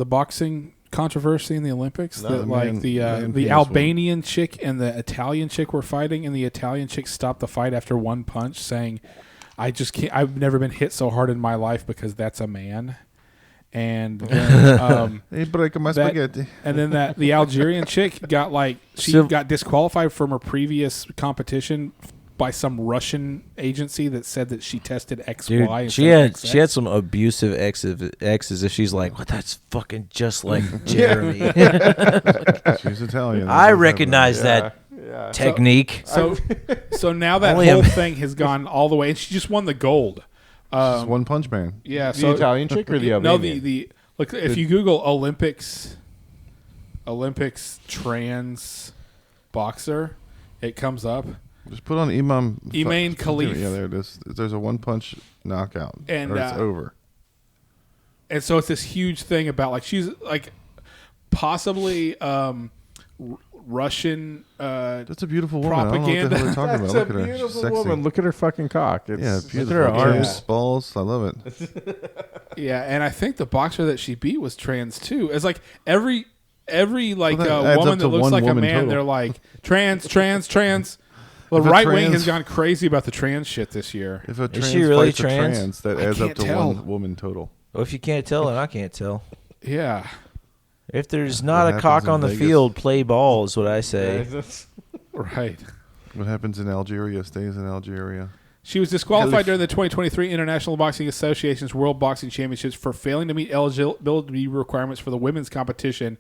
boxing controversy in the Olympics? No, That the like man the penis Albanian chick and the Italian chick were fighting, and the Italian chick stopped the fight after one punch, saying, "I just can't. I've never been hit so hard in my life because that's a man." And then, Hey, break my spaghetti. and then the Algerian chick got got disqualified from her previous competition by some Russian agency that said that she tested XY. Dude, instead she of had XX. she had some abusive exes. If she's like, "What? That's fucking just like Jeremy." She's Italian. I recognize that technique. So now that Only a- whole thing has gone all the way, and she just won the gold. She's One Punch Man. Yeah, The so Italian chick or the no, Albanian? the look if you Google Olympics trans boxer, it comes up. Just put on Imam Khalif. Yeah, there it is. There's a one punch knockout, And, or it's over. And so it's this huge thing about like she's like possibly Russian. That's a beautiful woman. I propaganda. don't know what the hell they're talking That's about. a Look at her. She's beautiful sexy. woman. Look at her fucking cock. It's, Yeah, look beautiful. at her arms. Arms, balls. I love it. Yeah, and I think the boxer that she beat was trans too. It's like every like Well, that adds woman up that to looks one like a woman man, total. they're like trans. Well, If a right wing trans- has gone crazy about the trans shit this year. If a trans she really fights a trans? that I adds up can't to tell. one woman total. Well, if you can't tell, then I can't tell. Yeah, If there's not a happens cock in on the Vegas? field, play ball is what I say. right. What happens in Algeria stays in Algeria. She was disqualified Khalif. during the 2023 International Boxing Association's World Boxing Championships for failing to meet eligibility requirements for the women's competition,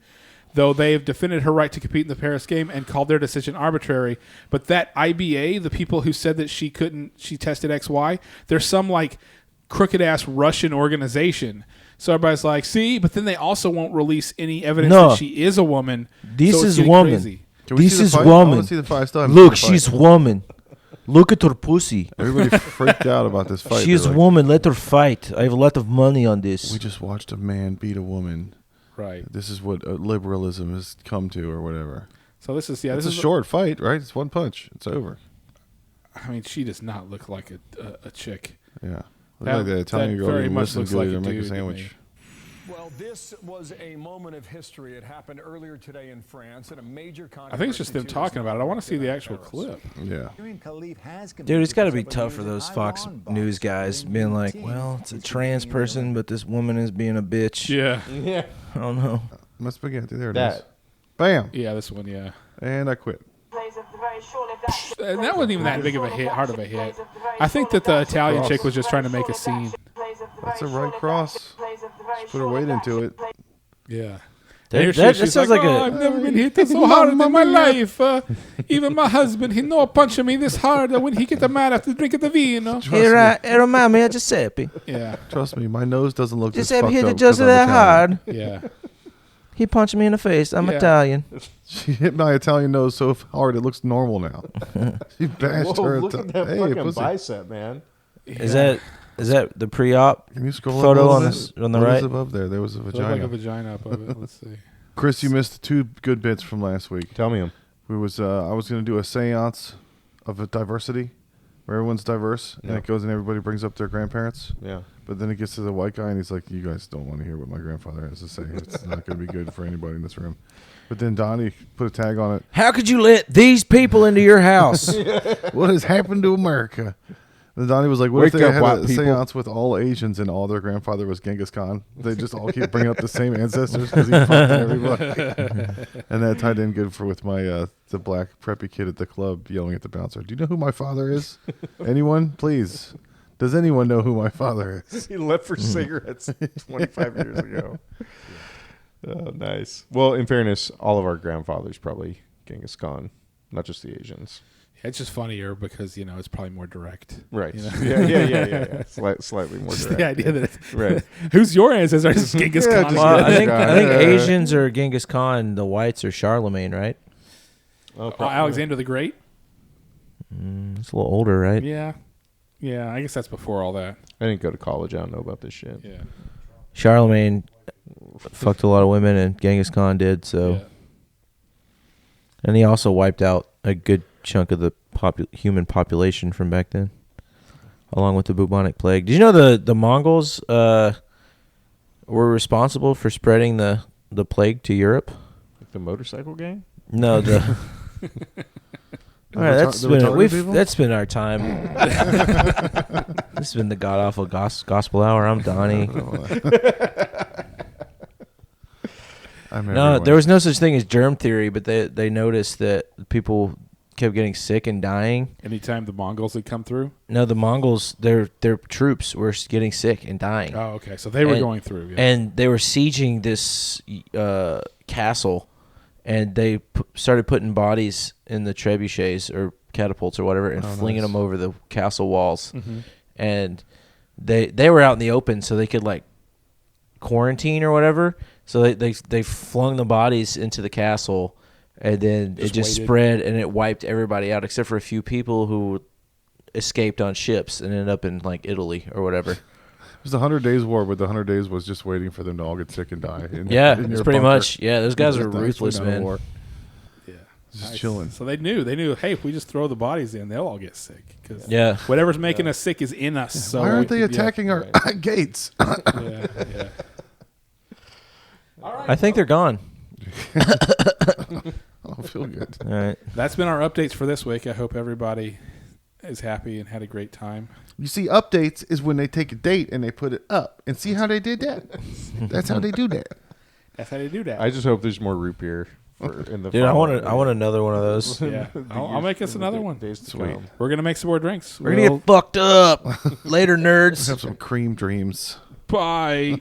though they have defended her right to compete in the Paris game and called their decision arbitrary. But that IBA, the people who said that she tested XY, there's some like crooked-ass Russian organization. So everybody's like, see? But then they also won't release any evidence No. that she is a woman. This so it's is getting woman. crazy. Can we This see the is fight? I want woman. to see the fight. I still haven't Look, seen the she's fight. woman. Look at her pussy. Everybody freaked out about this fight. She is They're like, woman. Let her fight. I have a lot of money on this. We just watched a man beat a woman. Right. This is what liberalism has come to, or whatever. So this is It's this a is short fight, right? It's one punch. It's over. I mean, she does not look like a chick. Yeah. Look That- like the Italian that girl very didn't much listen looks good like or a make a dude to sandwich. me. Well, this was a moment of history. It happened earlier today in France, and a major I think it's just them talking about it. I want to see the actual clip. Yeah. Dude, it's got to be tough for those Fox News guys being like, well, it's a trans person, but this woman is being a bitch. Yeah. Yeah. I don't know. My spaghetti. There it is. That. Bam. Yeah, this one, yeah. And I quit. And that wasn't even that big of a hit, hard of a hit. I think that the Italian chick was just trying to make a scene. That's a right cross. Just put her weight into it. Yeah. That She's sounds like, like I've never been hit so hard in my life. Even my husband, he no punching me this hard when he get mad after drinking the vino. remind me of Giuseppe. Yeah. Trust me, my nose doesn't look this Giuseppe fucked hit up it just 'cause I'm that Italian. hard. Yeah. He punched me in the face. I'm Yeah. Italian. She hit my Italian nose so hard it looks normal now. She bashed Whoa, her. look at that Hey, fucking pussy. bicep, man. Is that the pre-op Can you scroll up photo a on little bit? the What is right? above there? There was a Looked vagina. like a vagina up of it. Let's see. Chris, you missed 2 good bits from last week. Tell me him. I was going to do a seance of a diversity where everyone's diverse, and Yeah. it goes and everybody brings up their grandparents. Yeah. But then it gets to the white guy, and he's like, "You guys don't want to hear what my grandfather has to say. It's not going to be good for anybody in this room." But then Donnie put a tag on it. How could you let these people into your house? What has happened to America? And Donnie was like, "What if Wake they up, had white a people." seance with all Asians and all their grandfather was Genghis Khan? They just all keep bringing up the same ancestors because he fucked everybody." And that tied in good with my the black preppy kid at the club yelling at the bouncer, "Do you know who my father is? Anyone, please? Does anyone know who my father is?" He left for cigarettes 25 years ago. Oh, nice. Well, in fairness, all of our grandfathers probably Genghis Khan, not just the Asians. Yeah, it's just funnier because, it's probably more direct. Right. You know? Yeah. Slightly more Just direct. the idea that it's, Right. who's your ancestor? It's Genghis Yeah, Khan. just Well, Genghis I Khan. think Asians are Genghis Khan. The whites are Charlemagne, right? Oh, Alexander the Great? It's a little older, right? Yeah. Yeah, I guess that's before all that. I didn't go to college. I don't know about this shit. Yeah. Charlemagne fucked a lot of women, and Genghis Khan did. So, Yeah. and he also wiped out a good chunk of the human population from back then, along with the bubonic plague. Did you know the Mongols were responsible for spreading the plague to Europe? Like the motorcycle gang? No, the. All right, The retarded people? that's been our time. This has been the god awful gospel hour. I'm Donnie. No, there was no such thing as germ theory, but they noticed that people kept getting sick and dying. Anytime the Mongols had come through? No, the Mongols, their troops were getting sick and dying. Oh, okay. So they were going through. Yeah. And they were sieging this castle, and they started putting bodies in the trebuchets or catapults or whatever and flinging them over the castle walls. Mm-hmm. And they were out in the open, so they could like quarantine or whatever. So they flung the bodies into the castle, and then it just waited. spread and it wiped everybody out except for a few people who escaped on ships and ended up in like Italy or whatever. It was the 100 Days War, but the 100 Days was just waiting for them to all get sick and die. Yeah, in it's your pretty bunker. much. Yeah, those guys are That's ruthless, actually not a man. war. Yeah. Just chilling. So they knew, hey, if we just throw the bodies in, they'll all get sick. Cause Yeah. whatever's making us sick is in us. So Why aren't they yeah, attacking our gates? Yeah, yeah. I think they're gone. I feel good. All right. That's been our updates for this week. I hope everybody is happy and had a great time. You see, updates is when they take a date and they put it up. And see how they did that? That's how they do that. That's how they do that. I just hope there's more root beer in the. Dude, I want another one of those. yeah. I'll make us another one. Days to Sweet. come. We're gonna make some more drinks. We're gonna get fucked up. Later, nerds. Have some cream dreams. Bye.